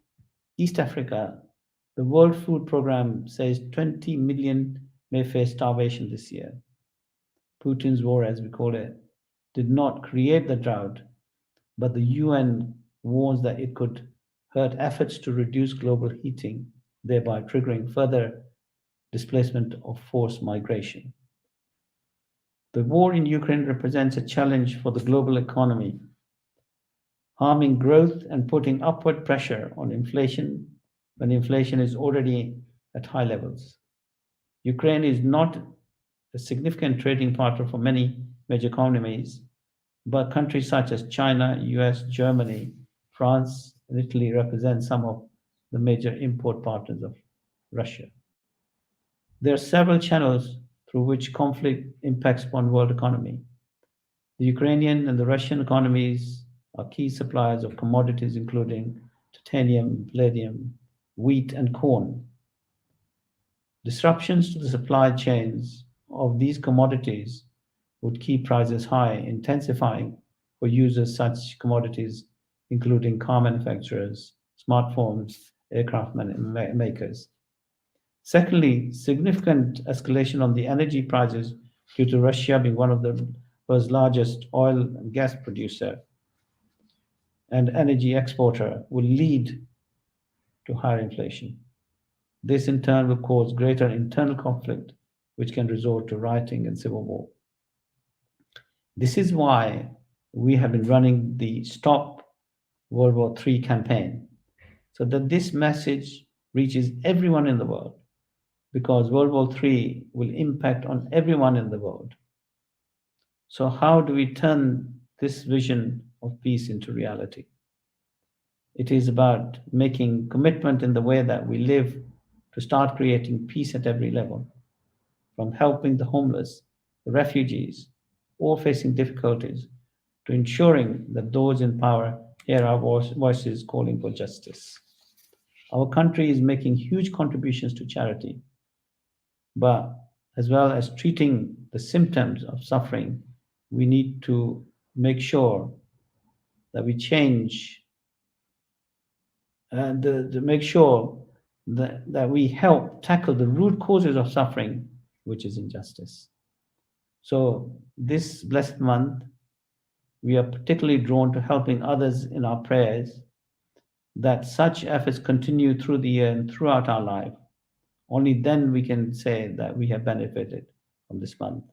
East Africa, the World Food Programme says 20 million may face starvation this year. Putin's war, as we call it, did not create the drought, but the UN warns that it could hurt efforts to reduce global heating, thereby triggering further displacement of forced migration. The war in Ukraine represents a challenge for the global economy, harming growth and putting upward pressure on inflation when inflation is already at high levels. Ukraine is not a significant trading partner for many major economies, but countries such as China, US, Germany, France, and Italy represent some of the major import partners of Russia. There are several channels through which conflict impacts upon world economy. The Ukrainian and the Russian economies are key suppliers of commodities including titanium, palladium, wheat, and corn. Disruptions to the supply chains of these commodities would keep prices high, intensifying for users such commodities including car manufacturers, smartphones, aircraft makers. Secondly, significant escalation on the energy prices due to Russia being one of the world's largest oil and gas producer and energy exporter will lead to higher inflation. This in turn will cause greater internal conflict, which can resort to rioting and civil war. This is why we have been running the Stop World War III campaign, so that this message reaches everyone in the world, because World War III will impact on everyone in the world. So how do we turn this vision of peace into reality? It is about making commitment in the way that we live to start creating peace at every level, from helping the homeless, the refugees, all facing difficulties, to ensuring that those in power hear our voices calling for justice. Our country is making huge contributions to charity, but as well as treating the symptoms of suffering, we need to make sure that we change and to make sure that we help tackle the root causes of suffering, which is injustice. So this blessed month, we are particularly drawn to helping others in our prayers, that such efforts continue through the year and throughout our life. Only then we can say that we have benefited from this month.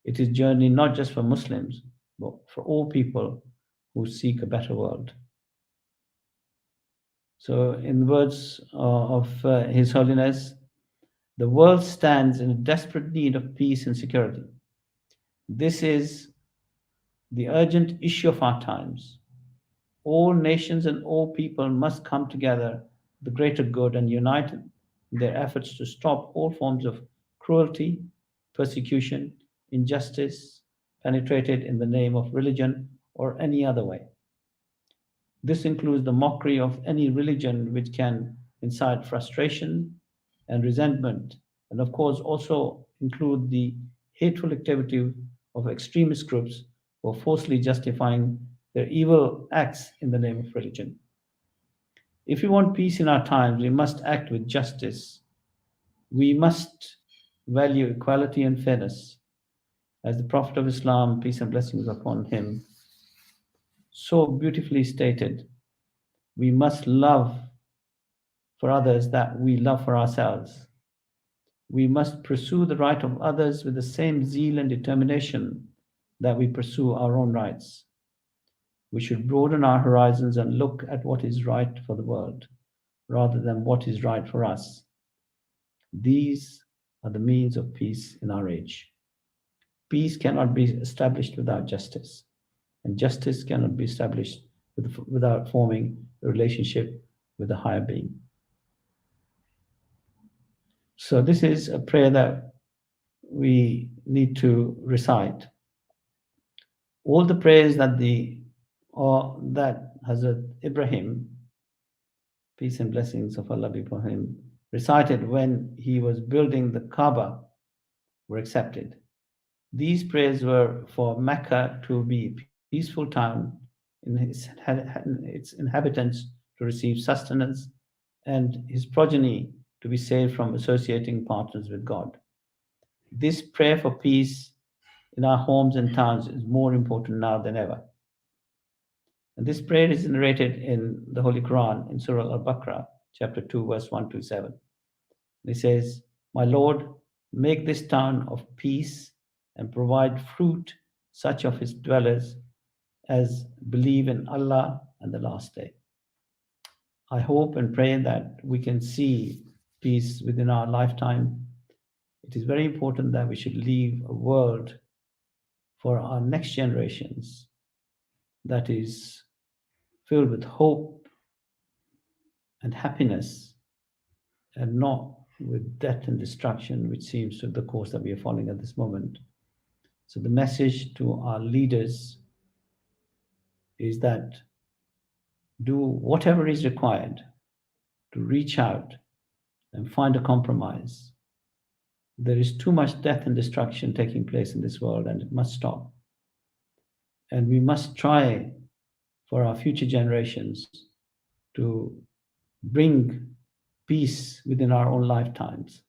It is a journey not just for Muslims, but for all people who seek a better world. So in the words of His Holiness, the world stands in a desperate need of peace and security. This is the urgent issue of our times. All nations and all people must come together for the greater good and unite in their efforts to stop all forms of cruelty, persecution, injustice penetrated in the name of religion or any other way. This includes the mockery of any religion which can incite frustration and resentment, and of course also include the hateful activity of extremist groups who are falsely justifying their evil acts in the name of religion. If we want peace in our times, we must act with justice. We must value equality and fairness. As the Prophet of Islam, peace and blessings upon him, so beautifully stated, we must love for others that we love for ourselves. We must pursue the right of others with the same zeal and determination that we pursue our own rights. We should broaden our horizons and look at what is right for the world, rather than what is right for us. These are the means of peace in our age. Peace cannot be established without justice, and justice cannot be established without forming a relationship with a higher being. So this is a prayer that we need to recite. All the prayers that Hazrat Ibrahim, peace and blessings of Allah be upon him, recited when he was building the Kaaba were accepted. These prayers were for Mecca to be a peaceful town, in its inhabitants to receive sustenance, and his progeny to be saved from associating partners with God. This prayer for peace in our homes and towns is more important now than ever. And this prayer is narrated in the Holy Quran in Surah Al-Baqarah, chapter 2, verse 127. It says, "My Lord, make this town of peace and provide fruit such of its dwellers as believe in Allah and the last day." I hope and pray that we can see peace within our lifetime. It is very important that we should leave a world for our next generations that is filled with hope and happiness, and not with death and destruction, which seems to be the course that we are following at this moment. So the message to our leaders is that do whatever is required to reach out and find a compromise. There is too much death and destruction taking place in this world, and it must stop. And we must try for our future generations to bring peace within our own lifetimes.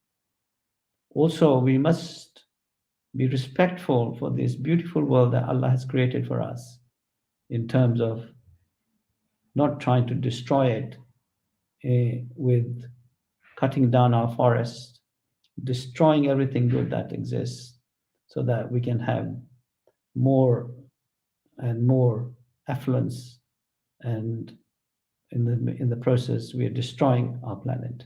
Also, we must be respectful for this beautiful world that Allah has created for us, in terms of not trying to destroy it with cutting down our forests, destroying everything good that exists, so that we can have more and more affluence, and in the process we are destroying our planet.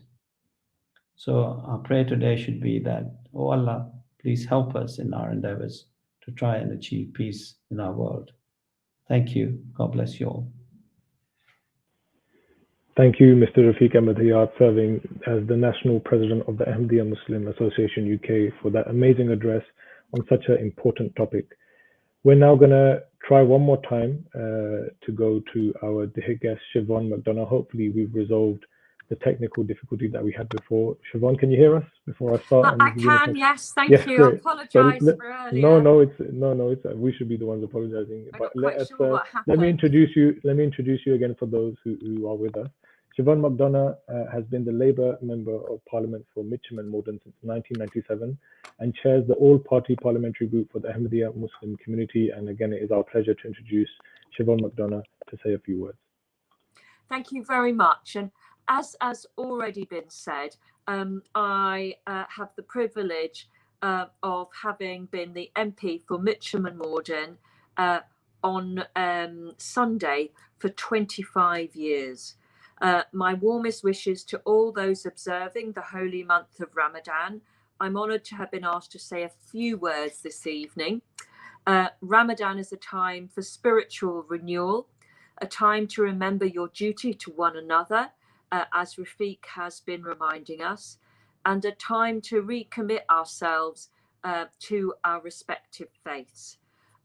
So our prayer today should be that, oh Allah, please help us in our endeavors to try and achieve peace in our world. Thank you. God bless you all. Thank you, Mr. Rafiq Ahmed Hayat, serving as the National President of the Ahmadiyya Muslim Association UK, for that amazing address on such an important topic. We're now going to try one more time to go to our dear guest, Siobhan Mcdonough. Hopefully we've resolved the technical difficulty that we had before. Siobhan, can you hear us before I start? I can, yes, thank you. Great. I apologise for earlier. No, it's we should be the ones apologizing. I'm But not quite sure what happened. let me introduce you again for those who are with us. Siobhan Mcdonough has been the Labour Member of Parliament for Mitcham and Morden since 1997 and chairs the All-Party Parliamentary Group for the Ahmadiyya Muslim community. And again, it is our pleasure to introduce Siobhan Mcdonough to say a few words. Thank you very much. And as already been said, I have the privilege of having been the MP for Mitcham and Morden on Sunday for 25 years. My warmest wishes to all those observing the holy month of Ramadan. I'm honoured to have been asked to say a few words this evening. Ramadan is a time for spiritual renewal, a time to remember your duty to one another, as Rafiq has been reminding us, and a time to recommit ourselves to our respective faiths.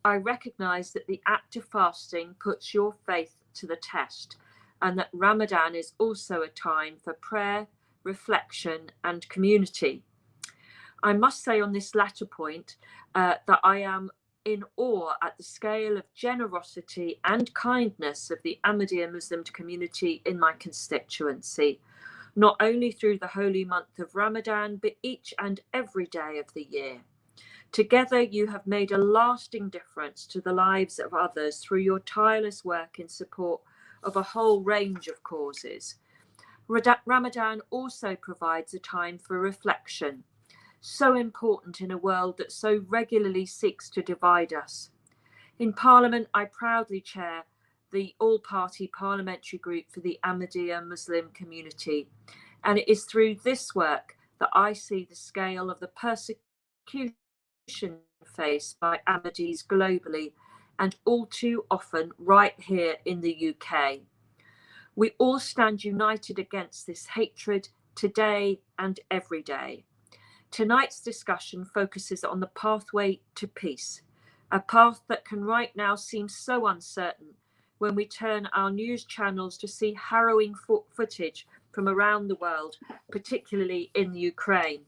I recognise that the act of fasting puts your faith to the test, and that Ramadan is also a time for prayer, reflection, and community. I must say on this latter point that I am in awe at the scale of generosity and kindness of the Ahmadiyya Muslim community in my constituency, not only through the holy month of Ramadan, but each and every day of the year. Together, you have made a lasting difference to the lives of others through your tireless work in support of a whole range of causes. Ramadan also provides a time for reflection, so important in a world that so regularly seeks to divide us. In Parliament, I proudly chair the All-Party Parliamentary Group for the Ahmadiyya Muslim community, and it is through this work that I see the scale of the persecution faced by Ahmadis globally, and all too often right here in the UK. We all stand united against this hatred today and every day. Tonight's discussion focuses on the pathway to peace, a path that can right now seem so uncertain when we turn our news channels to see harrowing footage from around the world, particularly in Ukraine.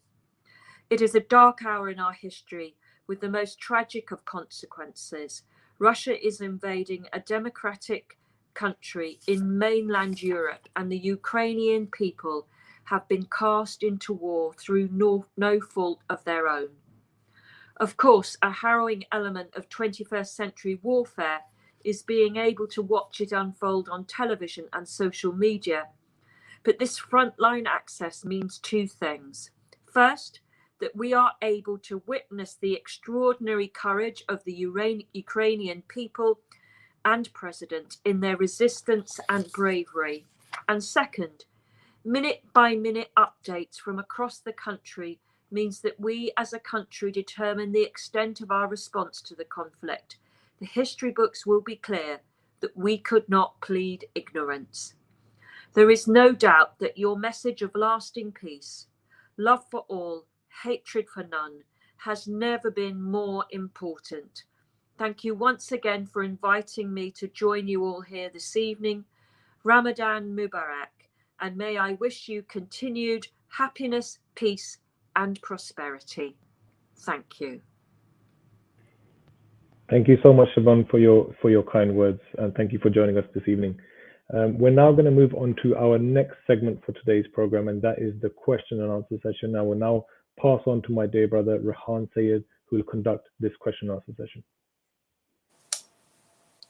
It is a dark hour in our history with the most tragic of consequences. Russia is invading a democratic country in mainland Europe, and the Ukrainian people have been cast into war through no fault of their own. Of course, a harrowing element of 21st century warfare is being able to watch it unfold on television and social media. But this frontline access means two things. First, that we are able to witness the extraordinary courage of the Ukrainian people and president in their resistance and bravery. And second, minute-by-minute updates from across the country means that we as a country determine the extent of our response to the conflict. The history books will be clear that we could not plead ignorance. There is no doubt that your message of lasting peace, love for all, hatred for none, has never been more important. Thank you once again for inviting me to join you all here this evening. Ramadan Mubarak, and may I wish you continued happiness, peace, and prosperity. Thank you. Thank you so much, Siobhan, for your kind words, and thank you for joining us this evening. We're now going to move on to our next segment for today's program, and that is the question and answer session. I will now pass on to my dear brother Rehan Sayed, who will conduct this question and answer session.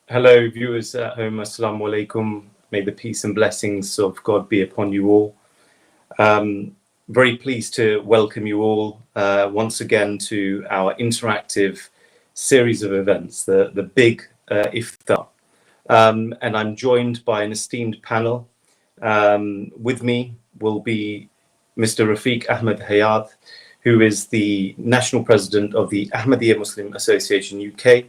Hello, viewers at home. Assalamu alaikum. May the peace and blessings of God be upon you all. Very pleased to welcome you all once again to our interactive series of events, the Big Iftar. And I'm joined by an esteemed panel. With me will be Mr. Rafiq Ahmed Hayat, who is the National President of the Ahmadiyya Muslim Association UK.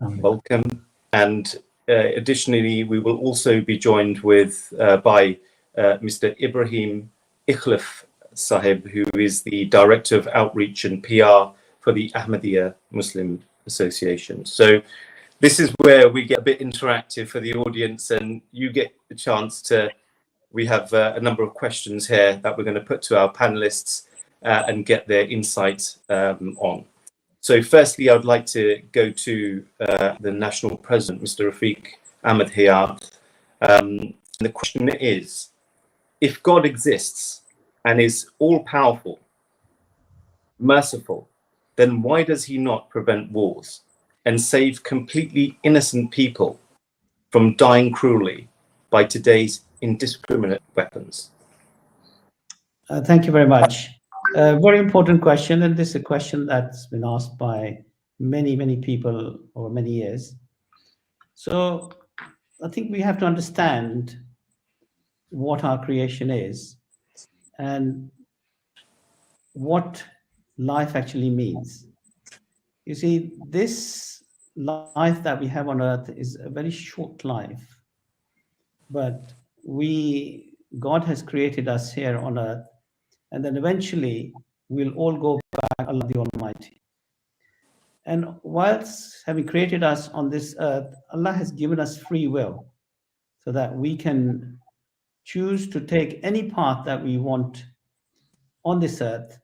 Welcome. And additionally, we will also be joined by Mr. Ibrahim Ikhlaf Sahib, who is the Director of Outreach and PR for the Ahmadiyya Muslim Association. So this is where we get a bit interactive for the audience, and you get the chance to, we have a number of questions here that we're going to put to our panelists and get their insights on. So firstly, I'd like to go to the National President, Mr. Rafiq Ahmed Hayat. And the question is, if God exists and is all-powerful, merciful, then why does he not prevent wars and save completely innocent people from dying cruelly by today's indiscriminate weapons? Thank you very much. Very important question, and this is a question that's been asked by many people over many years. So I think we have to understand what our creation is and what life actually means. You see, this life that we have on earth is a very short life, but God has created us here on earth, and then eventually we'll all go back to Allah the Almighty. And whilst having created us on this earth, Allah has given us free will so that we can choose to take any path that we want on this earth.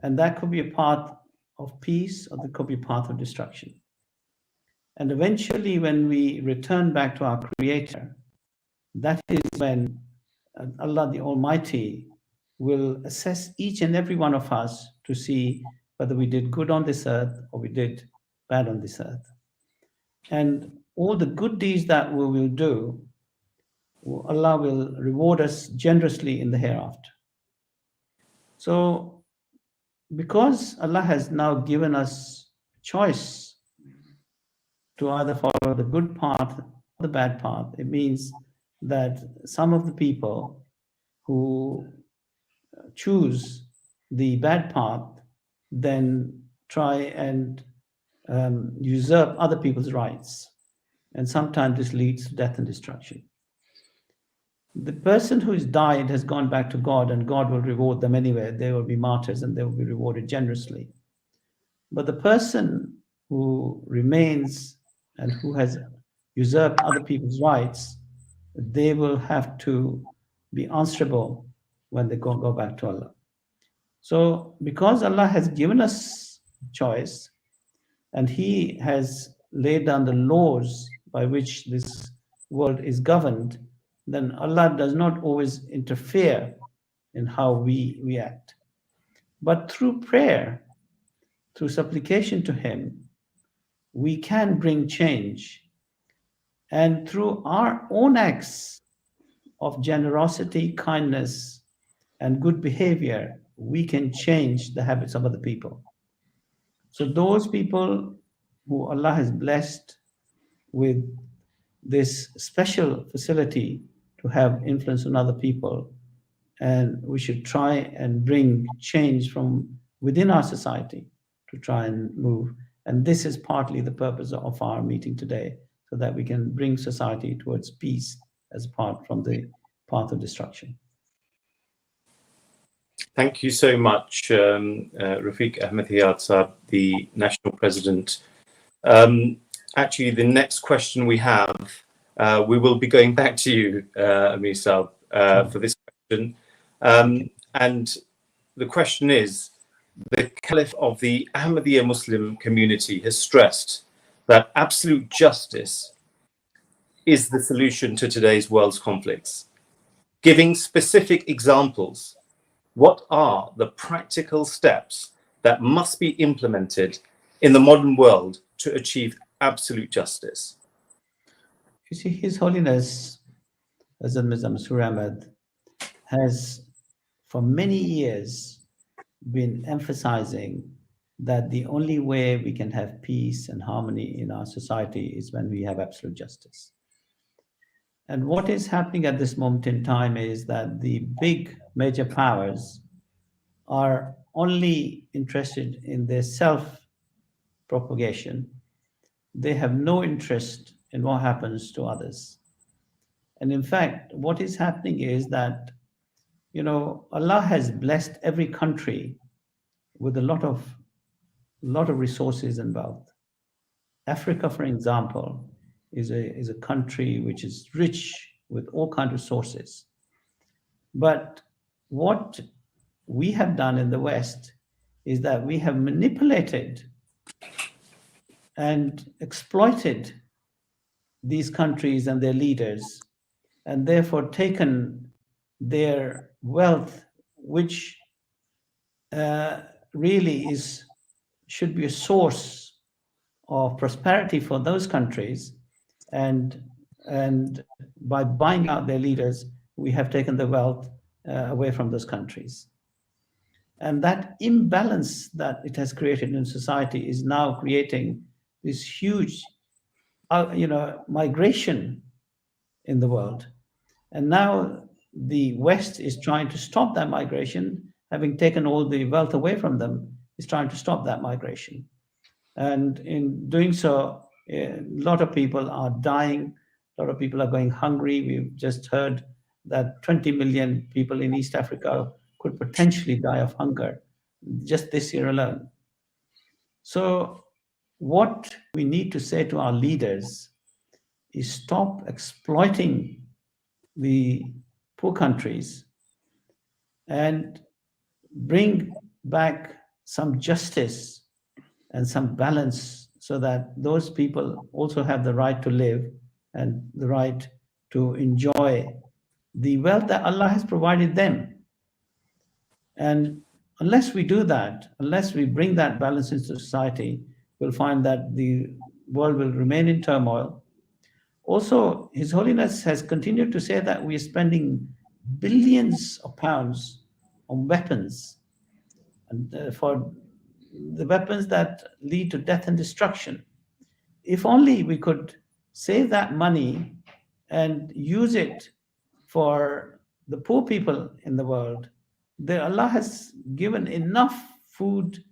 And that could be a path of peace, or that could be a path of destruction. And eventually, when we return back to our Creator, that is when Allah the Almighty will assess each and every one of us to see whether we did good on this earth or we did bad on this earth. And all the good deeds that we will do, Allah will reward us generously in the hereafter. So, because Allah has now given us choice to either follow the good path or the bad path, it means that some of the people who choose the bad path then try and usurp other people's rights. And sometimes this leads to death and destruction. The person who has died has gone back to God, and God will reward them anyway. They will be martyrs and they will be rewarded generously. But the person who remains and who has usurped other people's rights, they will have to be answerable when they go back to Allah. So because Allah has given us choice and He has laid down the laws by which this world is governed, then Allah does not always interfere in how we act. But through prayer, through supplication to Him, we can bring change. And through our own acts of generosity, kindness, and good behavior, we can change the habits of other people. So those people who Allah has blessed with this special facility to have influence on other people, and we should try and bring change from within our society to try and move. And this is partly the purpose of our meeting today, so that we can bring society towards peace as apart from the path of destruction. Thank you so much, Rafiq Ahmed Hayat, the National President. Actually, the next question we have, we will be going back to you, Amir Saab, for this question. And the question is, the Caliph of the Ahmadiyya Muslim community has stressed that absolute justice is the solution to today's world's conflicts? Giving specific examples, what are the practical steps that must be implemented in the modern world to achieve absolute justice? You see, His Holiness Hazrat Mirza Masroor Ahmad has for many years been emphasizing that the only way we can have peace and harmony in our society is when we have absolute justice. And what is happening at this moment in time is that the big major powers are only interested in their self-propagation. They have no interest in what happens to others. And in fact, what is happening is that, Allah has blessed every country with a lot of resources and wealth. Africa, for example, is a country which is rich with all kinds of resources. But what we have done in the West is that we have manipulated and exploited these countries and their leaders, and therefore taken their wealth, which really should be a source of prosperity for those countries, and by buying out their leaders, we have taken the wealth away from those countries. And that imbalance that it has created in society is now creating this huge migration in the world. And now the West is trying to stop that migration, having taken all the wealth away from them, is trying to stop that migration. And in doing so, a lot of people are dying, a lot of people are going hungry. We've just heard that 20 million people in East Africa could potentially die of hunger just this year alone. So what we need to say to our leaders is stop exploiting the poor countries and bring back some justice and some balance, so that those people also have the right to live and the right to enjoy the wealth that Allah has provided them. And unless we do that, unless we bring that balance into society, we'll find that the world will remain in turmoil. Also, His Holiness has continued to say that we are spending billions of pounds on weapons, and for the weapons that lead to death and destruction. If only we could save that money and use it for the poor people in the world. Allah has given enough food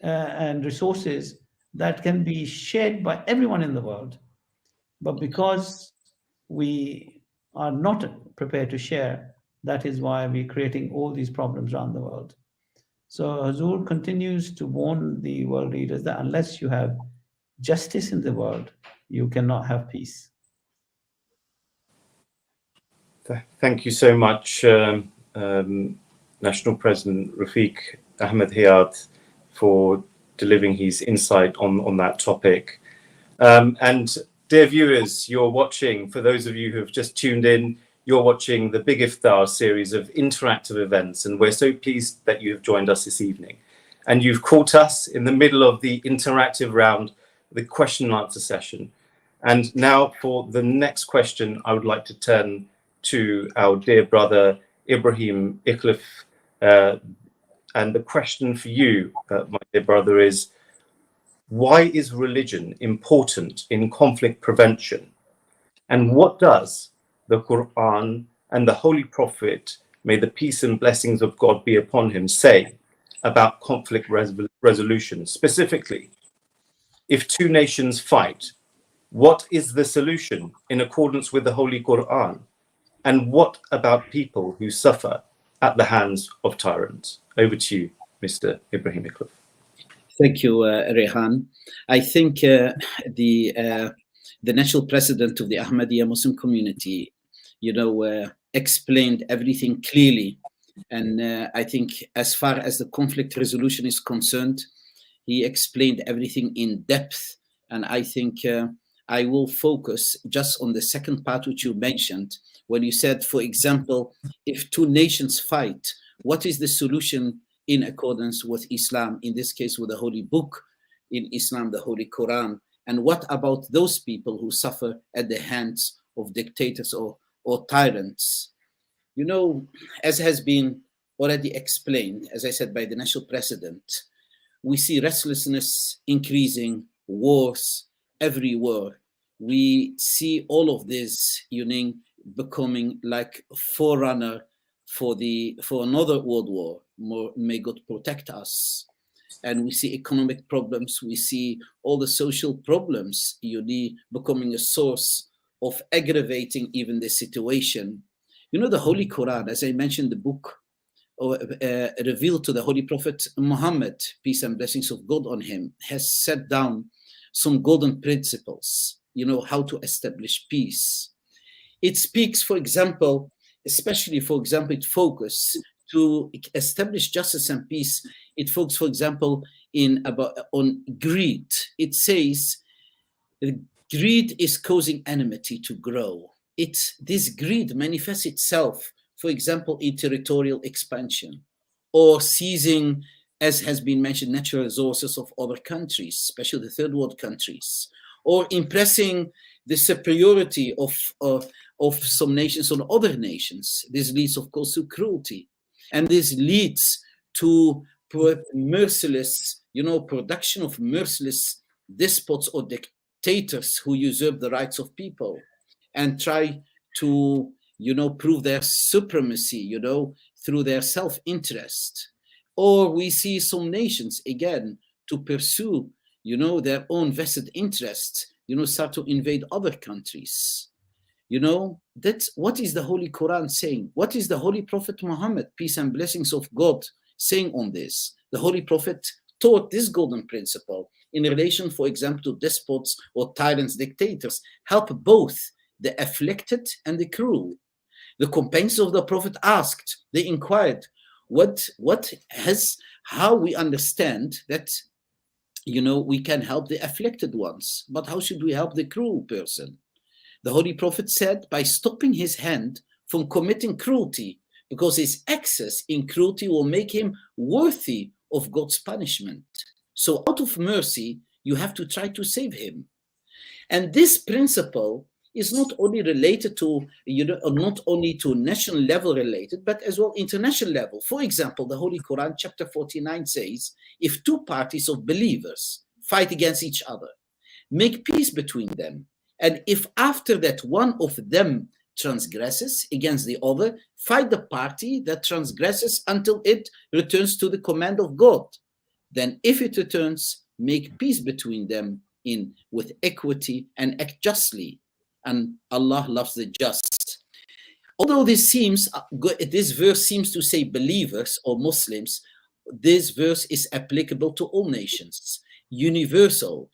and resources that can be shared by everyone in the world. But because we are not prepared to share, that is why we're creating all these problems around the world. So Hazur continues to warn the world leaders that unless you have justice in the world, you cannot have peace. Thank you so much, National President Rafiq Ahmed Hayat, for delivering his insight on that topic. And dear viewers, you're watching, for those of you who have just tuned in, you're watching the Big Iftar series of interactive events, and we're so pleased that you have joined us this evening. And you've caught us in the middle of the interactive round, the question and answer session. And now for the next question, I would like to turn to our dear brother, Ibrahim Ikhlif. And the question for you, my dear brother, is, why is religion important in conflict prevention? And what does the Quran and the Holy Prophet, may the peace and blessings of God be upon him, say about conflict resolution? Specifically, if two nations fight, what is the solution in accordance with the Holy Quran? And what about people who suffer at the hands of tyrants? Over to you, Mr. Ibrahim Ikhlif. Thank you, Rehan. I think the national president of the Ahmadiyya Muslim community, explained everything clearly. And I think as far as the conflict resolution is concerned, he explained everything in depth. And I think I will focus just on the second part which you mentioned, when you said, for example, if two nations fight, what is the solution in accordance with Islam, in this case with the Holy Book in Islam, the Holy Quran? And what about those people who suffer at the hands of dictators or tyrants? You know, as has been already explained, as I said, by the national president, we see restlessness increasing, wars everywhere. We see all of this, becoming like a forerunner for another world war. May God protect us. And we see economic problems. We see all the social problems, becoming a source of aggravating even the situation. The Holy Quran, as I mentioned, the book revealed to the Holy Prophet Muhammad, peace and blessings of God on him, has set down some golden principles, how to establish peace. It speaks, for example, it focuses to establish justice and peace. It focuses, for example, on greed. It says greed is causing enmity to grow. This greed manifests itself, for example, in territorial expansion or seizing, as has been mentioned, natural resources of other countries, especially the third world countries, or impressing the superiority of some nations on other nations. This leads, of course, to cruelty. And this leads to merciless, production of merciless despots or dictators who usurp the rights of people and try to, prove their supremacy, through their self-interest. Or we see some nations, again, to pursue, their own vested interests, start to invade other countries. That's what is the Holy Quran saying? What is the Holy Prophet Muhammad, peace and blessings of God, saying on this? The Holy Prophet taught this golden principle in relation, for example, to despots or tyrants, dictators. Help both the afflicted and the cruel. The companions of the Prophet asked, they inquired, how we understand that, we can help the afflicted ones, but how should we help the cruel person? The Holy Prophet said, by stopping his hand from committing cruelty, because his excess in cruelty will make him worthy of God's punishment. So out of mercy, you have to try to save him. And this principle is not only related to, not only to national level related, but as well international level. For example, the Holy Quran, chapter 49 says, if two parties of believers fight against each other, make peace between them. And if after that one of them transgresses against the other, fight the party that transgresses until it returns to the command of God. Then if it returns, make peace between them with equity and act justly. And Allah loves the just. Although this verse seems to say believers or Muslims, this verse is applicable to all nations, universal.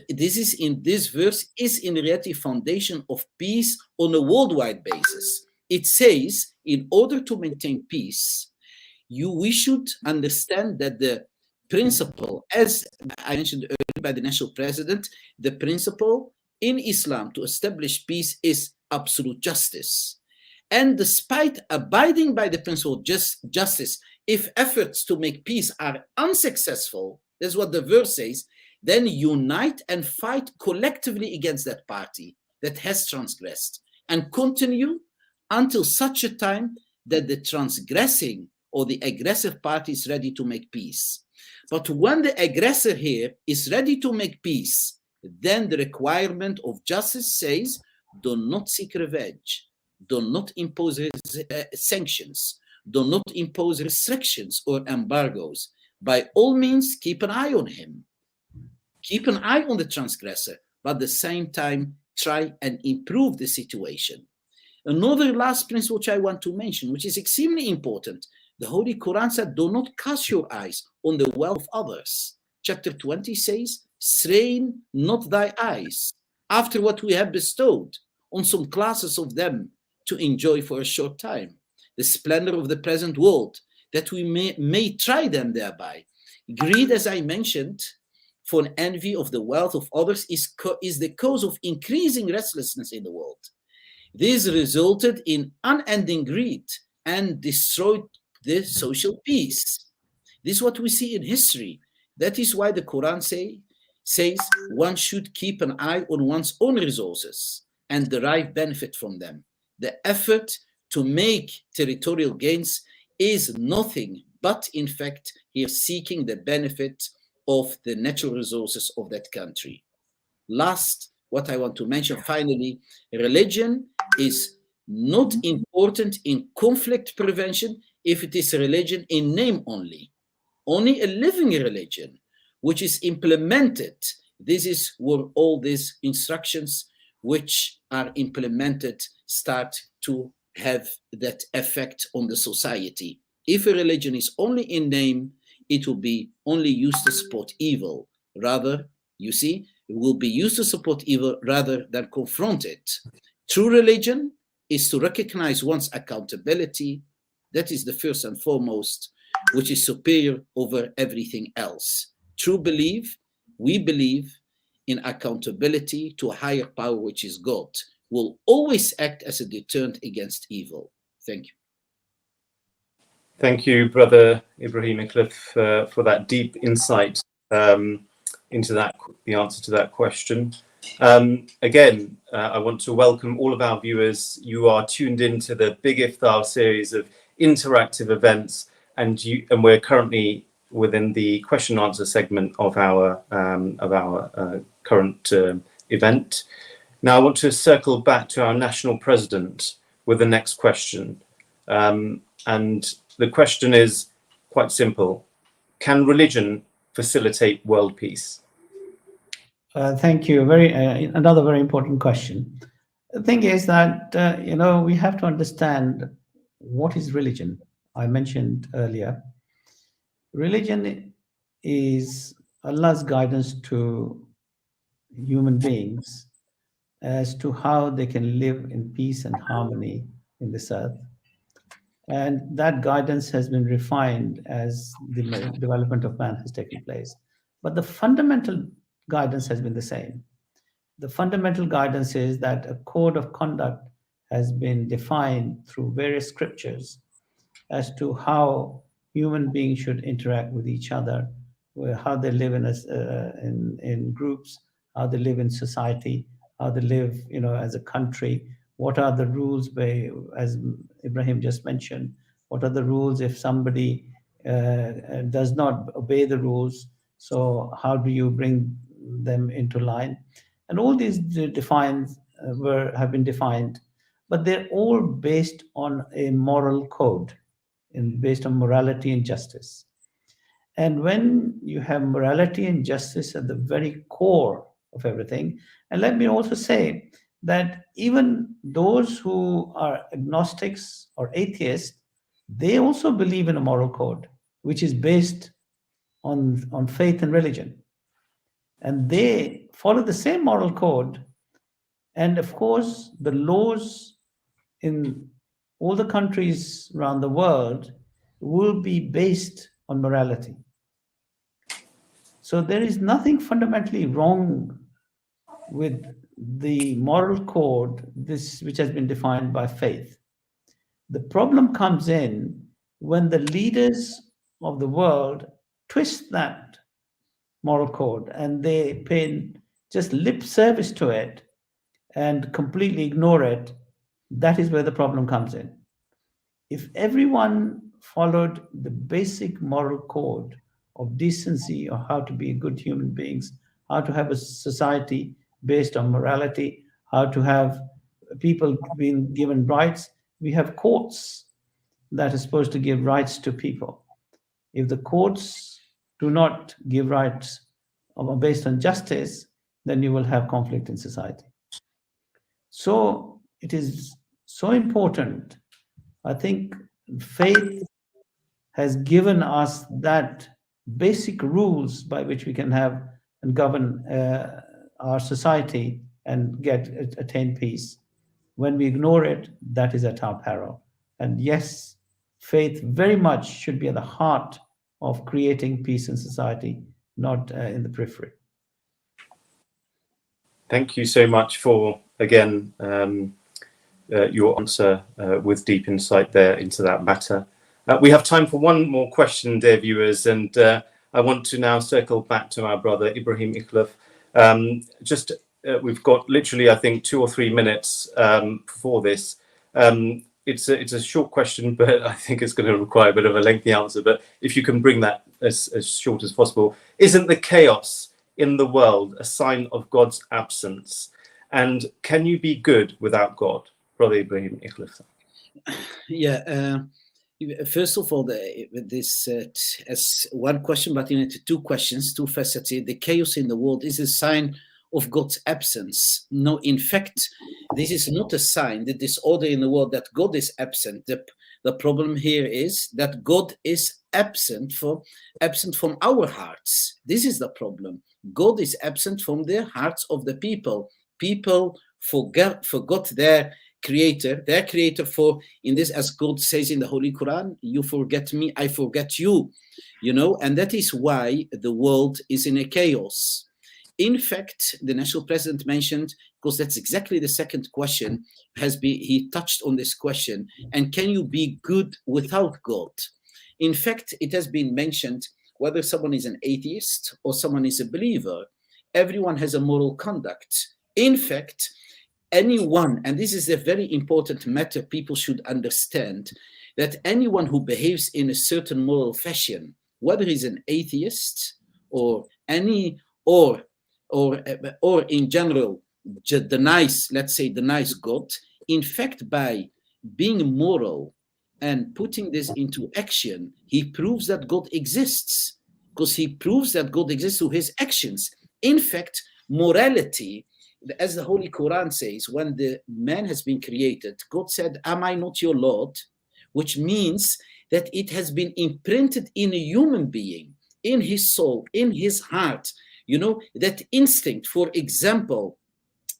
This verse is in reality foundation of peace on a worldwide basis. It says, in order to maintain peace, we should understand that the principle, as I mentioned earlier by the national president, the principle in Islam to establish peace is absolute justice. And despite abiding by the principle of justice, if efforts to make peace are unsuccessful, that's what the verse says, then unite and fight collectively against that party that has transgressed and continue until such a time that the transgressing or the aggressive party is ready to make peace. But when the aggressor here is ready to make peace, then the requirement of justice says, do not seek revenge, do not impose sanctions, do not impose restrictions or embargoes. By all means, keep an eye on him. Keep an eye on the transgressor, but at the same time, try and improve the situation. Another last principle which I want to mention, which is extremely important, the Holy Quran said, do not cast your eyes on the wealth of others. Chapter 20 says, strain not thy eyes after what we have bestowed on some classes of them to enjoy for a short time the splendor of the present world, that we may try them thereby. Greed, as I mentioned, for an envy of the wealth of others is the cause of increasing restlessness in the world. This resulted in unending greed and destroyed the social peace. This is what we see in history. That is why the Quran says one should keep an eye on one's own resources and derive benefit from them. The effort to make territorial gains is nothing but, in fact, here seeking the benefit of the natural resources of that country. Last, what I want to mention finally, religion is not important in conflict prevention if it is a religion in name only. Only a living religion, which is implemented. This is where all these instructions which are implemented start to have that effect on the society. If a religion is only in name, it will be only used to support evil. Rather, you see, it will be used to support evil rather than confront it. True religion is to recognize one's accountability. That is the first and foremost, which is superior over everything else. True belief, we believe in accountability to a higher power, which is God, will always act as a deterrent against evil. Thank you. Thank you, Brother Ibrahim Ikhlif, for that deep insight into the answer to that question. Again, I want to welcome all of our viewers. You are tuned into the Big Iftar series of interactive events, and we're currently within the question and answer segment of our current event. Now, I want to circle back to our national president with the next question, and the question is quite simple: can religion facilitate world peace? Thank you. Another very important question. The thing is that we have to understand what is religion. I mentioned earlier, religion is Allah's guidance to human beings as to how they can live in peace and harmony in this earth. And that guidance has been refined as the development of man has taken place. But the fundamental guidance has been the same. The fundamental guidance is that a code of conduct has been defined through various scriptures as to how human beings should interact with each other, how they live in groups, how they live in society, how they live, as a country. What are the rules, as Ibrahim just mentioned? What are the rules if somebody does not obey the rules? So how do you bring them into line? And all these have been defined, but they're all based on a moral code and based on morality and justice. And when you have morality and justice at the very core of everything, and let me also say that even those who are agnostics or atheists, they also believe in a moral code, which is based on faith and religion. And they follow the same moral code. And of course, the laws in all the countries around the world will be based on morality. So there is nothing fundamentally wrong with the moral code, which has been defined by faith. The problem comes in when the leaders of the world twist that moral code and they pay just lip service to it and completely ignore it. That is where the problem comes in. If everyone followed the basic moral code of decency, or how to be good human beings, how to have a society based on morality, how to have people being given rights. We have courts that are supposed to give rights to people. If the courts do not give rights based on justice, then you will have conflict in society. So it is so important. I think faith has given us that basic rules by which we can have and govern our society and attain peace. When we ignore it, that is at our peril. And yes, faith very much should be at the heart of creating peace in society not in the periphery. Thank you so much for, again, your answer with deep insight there into that matter. We have time for one more question, dear viewers, and I want to now circle back to our brother Ibrahim Ikhlaf. We've got literally, I think, 2 or 3 minutes for this. It's a short question, but I think it's going to require a bit of a lengthy answer. But if you can bring that as short as possible. Isn't the chaos in the world a sign of God's absence? And can you be good without God? Brother Ibrahim Ikhlaf. Yeah. First of all, this as one question, but in two questions, two facets. The chaos in the world is a sign of God's absence. No, in fact, this is not a sign, the disorder in the world, that God is absent. The problem here is that God is absent from our hearts. This is the problem. God is absent from the hearts of the people. People forgot their creator, for, in this, as God says in the Holy Quran, you forget me, I forget you, and that is why the world is in a chaos. In fact, the national president mentioned, because that's exactly the second question, he touched on this question, and can you be good without God? In fact, it has been mentioned, whether someone is an atheist or someone is a believer, everyone has a moral conduct. In fact, anyone, and this is a very important matter people should understand, that anyone who behaves in a certain moral fashion, whether he's an atheist or in general the nice God, in fact, by being moral and putting this into action, he proves that God exists, because he proves that God exists through his actions. In fact, morality, as the Holy Quran says, when the man has been created, God said, am I not your Lord? Which means that it has been imprinted in a human being, in his soul, in his heart, that instinct, for example,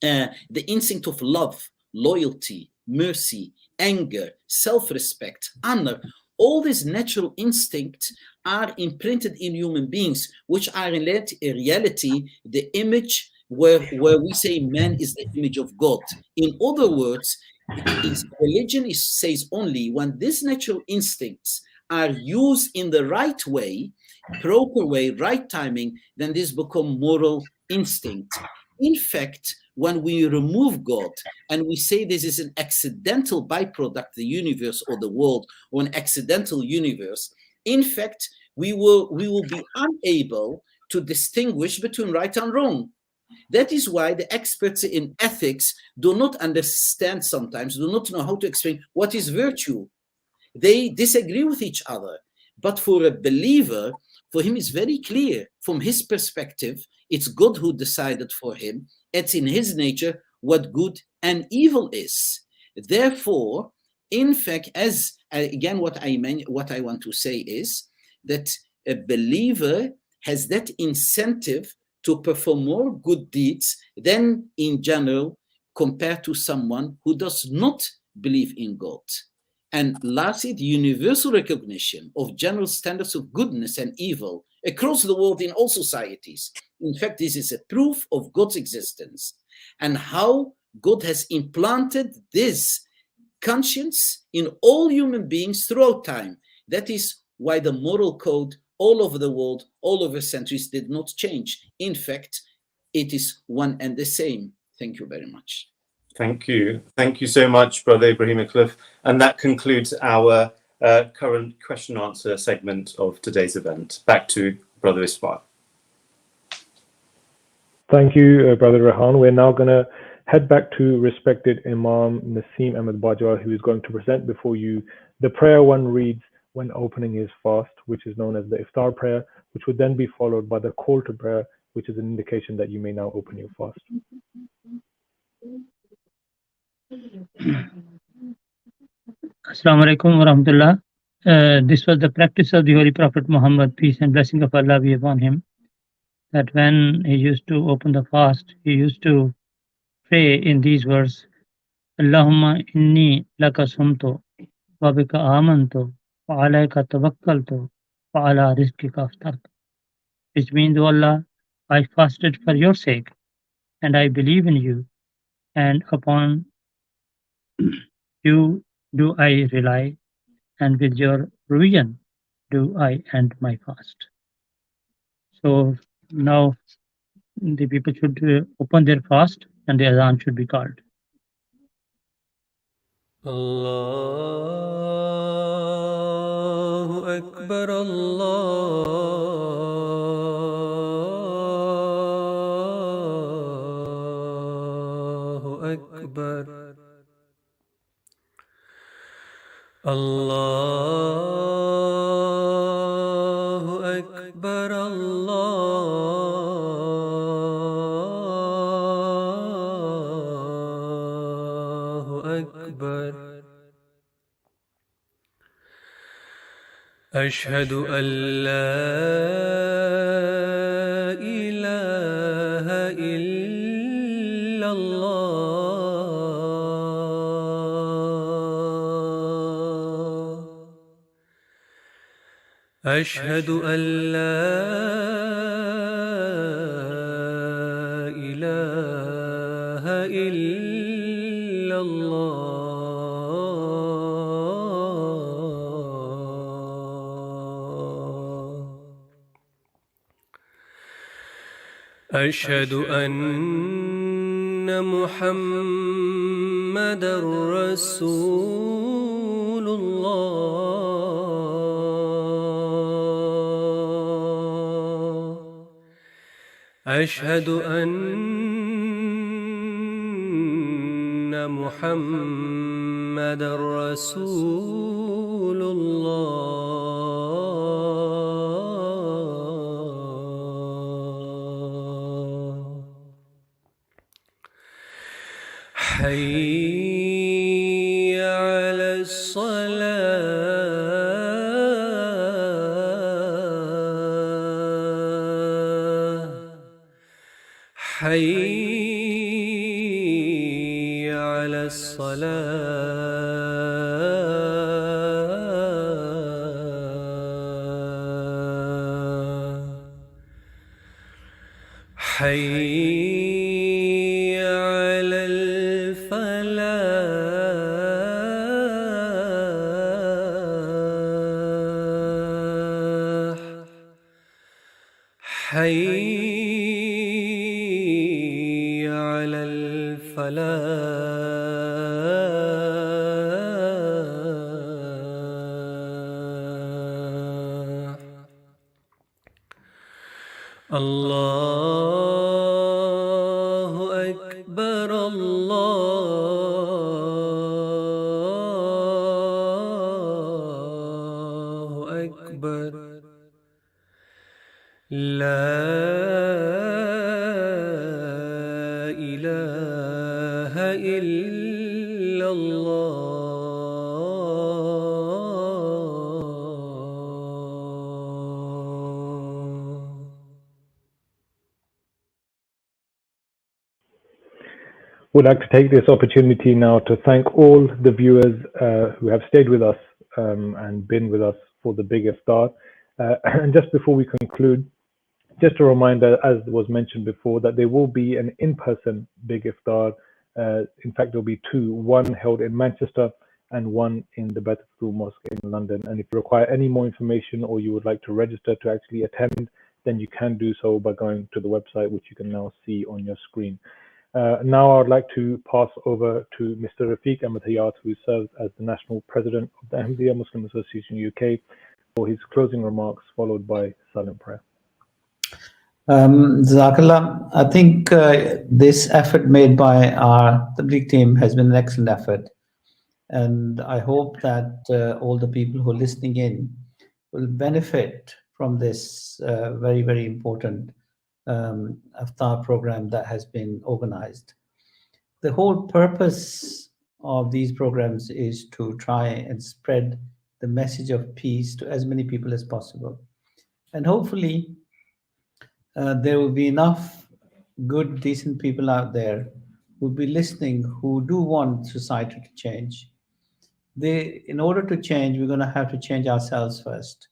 the instinct of love, loyalty, mercy, anger, self-respect, honor. All these natural instincts are imprinted in human beings, which are in reality the image where we say man is the image of God. In other words, religion says only when these natural instincts are used in the right way, proper way, right timing, then this become moral instinct. In fact, when we remove God and we say this is an accidental byproduct, the universe or the world, or an accidental universe, in fact, we will be unable to distinguish between right and wrong. That is why the experts in ethics do not understand sometimes, do not know how to explain what is virtue. They disagree with each other. But for a believer, for him it's very clear. From his perspective, it's God who decided for him. It's in his nature what good and evil is. Therefore, in fact, as again, what I want to say is that a believer has that incentive to perform more good deeds than in general compared to someone who does not believe in God. And lastly, the universal recognition of general standards of goodness and evil across the world in all societies. In fact, this is a proof of God's existence and how God has implanted this conscience in all human beings throughout time. That is why the moral code all over the world, all over centuries, did not change. In fact, it is one and the same. Thank you very much. Thank you. Thank you so much, Brother Ibrahim Ikhlaf. And that concludes our current question and answer segment of today's event. Back to Brother Ismail. Thank you, Brother Rehan. We're now going to head back to respected Imam Naseem Ahmed Bajwa, who is going to present before you the prayer one reads when opening his fast, which is known as the Iftar prayer, which would then be followed by the call to prayer, which is an indication that you may now open your fast. Assalamu alaikum wa rahmatullah. This was the practice of the Holy Prophet Muhammad, peace and blessing of Allah be upon him, that when he used to open the fast, he used to pray in these words, Allahumma inni laka sumtu, wa bika amantu, wa alayka tawakkaltu, wa ala rizqika aftartu. which means, O Allah, I fasted for your sake, and I believe in you, and upon you do I rely, and with your provision do I end my fast. So now the people should open their fast and the azan should be called. Allahu Akbar, Allahu Akbar, Allahu Akbar, Allahu Akbar. أشهد أن لا إله إلا الله أشهد أن لا إله إلا الله أشهد أن محمدًا رسول الله أشهد أن محمدًا رسول الله حي على الصلاة حي على الصلاة حي على الفلاح حي على الفلاح الله أكبر الله أكبر لا إله إلا الله Would like to take this opportunity now to thank all the viewers who have stayed with us and been with us for the Big Iftar. And just before we conclude, just a reminder, as was mentioned before, that there will be an in-person Big Iftar. In fact, there will be two, one held in Manchester and one in the Bethel Mosque in London. And if you require any more information or you would like to register to actually attend, then you can do so by going to the website, which you can now see on your screen. Now I would like to pass over to Mr. Rafiq Ahmadiyya, who serves as the National President of the Ahmadiyya Muslim Association UK, for his closing remarks, followed by silent prayer. Jazakallah. I think this effort made by our Tabligh team has been an excellent effort. And I hope that all the people who are listening in will benefit from this very, very important Iftar program that has been organized. The whole purpose of these programs is to try and spread the message of peace to as many people as possible. And hopefully there will be enough good, decent people out there who will be listening, who do want society to change. In order to change, we're going to have to change ourselves first.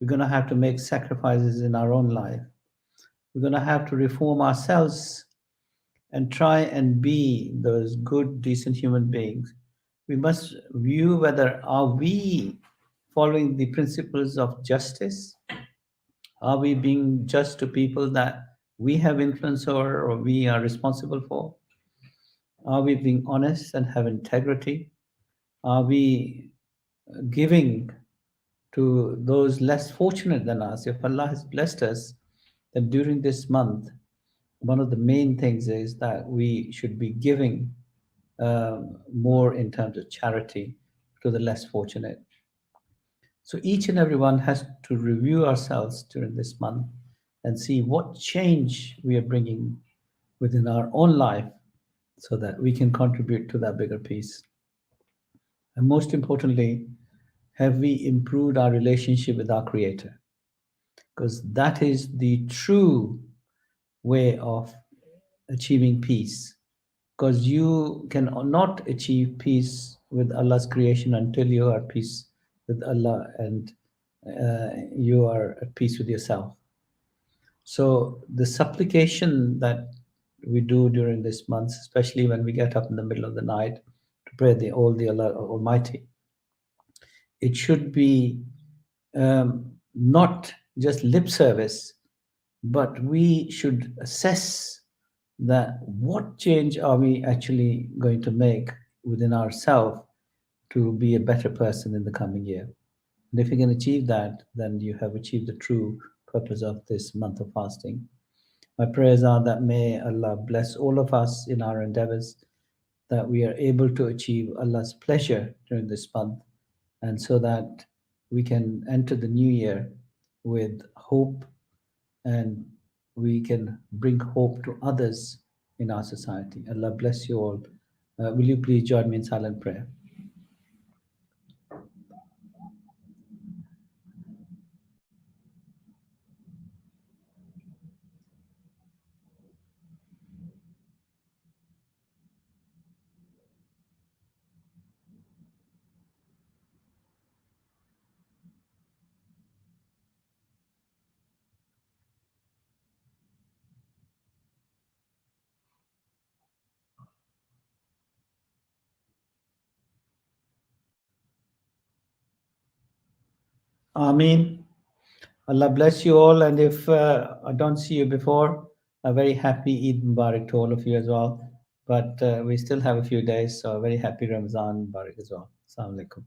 We're going to have to make sacrifices in our own life. We're going to have to reform ourselves and try and be those good, decent human beings. We must view whether are we following the principles of justice? Are we being just to people that we have influence over or we are responsible for? Are we being honest and have integrity? Are we giving to those less fortunate than us? If Allah has blessed us, then during this month, one of the main things is that we should be giving more in terms of charity to the less fortunate. So each and every one has to review ourselves during this month and see what change we are bringing within our own life so that we can contribute to that bigger peace. And most importantly, have we improved our relationship with our Creator? Because that is the true way of achieving peace. Because you cannot achieve peace with Allah's creation until you are at peace with Allah and you are at peace with yourself. So the supplication that we do during this month, especially when we get up in the middle of the night to pray the Allah Almighty, it should be not just lip service, but we should assess that what change are we actually going to make within ourselves to be a better person in the coming year. And if you can achieve that, then you have achieved the true purpose of this month of fasting. My prayers are that may Allah bless all of us in our endeavors, that we are able to achieve Allah's pleasure during this month, and so that we can enter the new year with hope and we can bring hope to others in our society. Allah bless you all. Will you please join me in silent prayer? Ameen. Allah bless you all. And if I don't see you before, a very happy Eid Mubarak to all of you as well. But we still have a few days, so a very happy Ramazan Mubarak as well. Assalamu alaikum.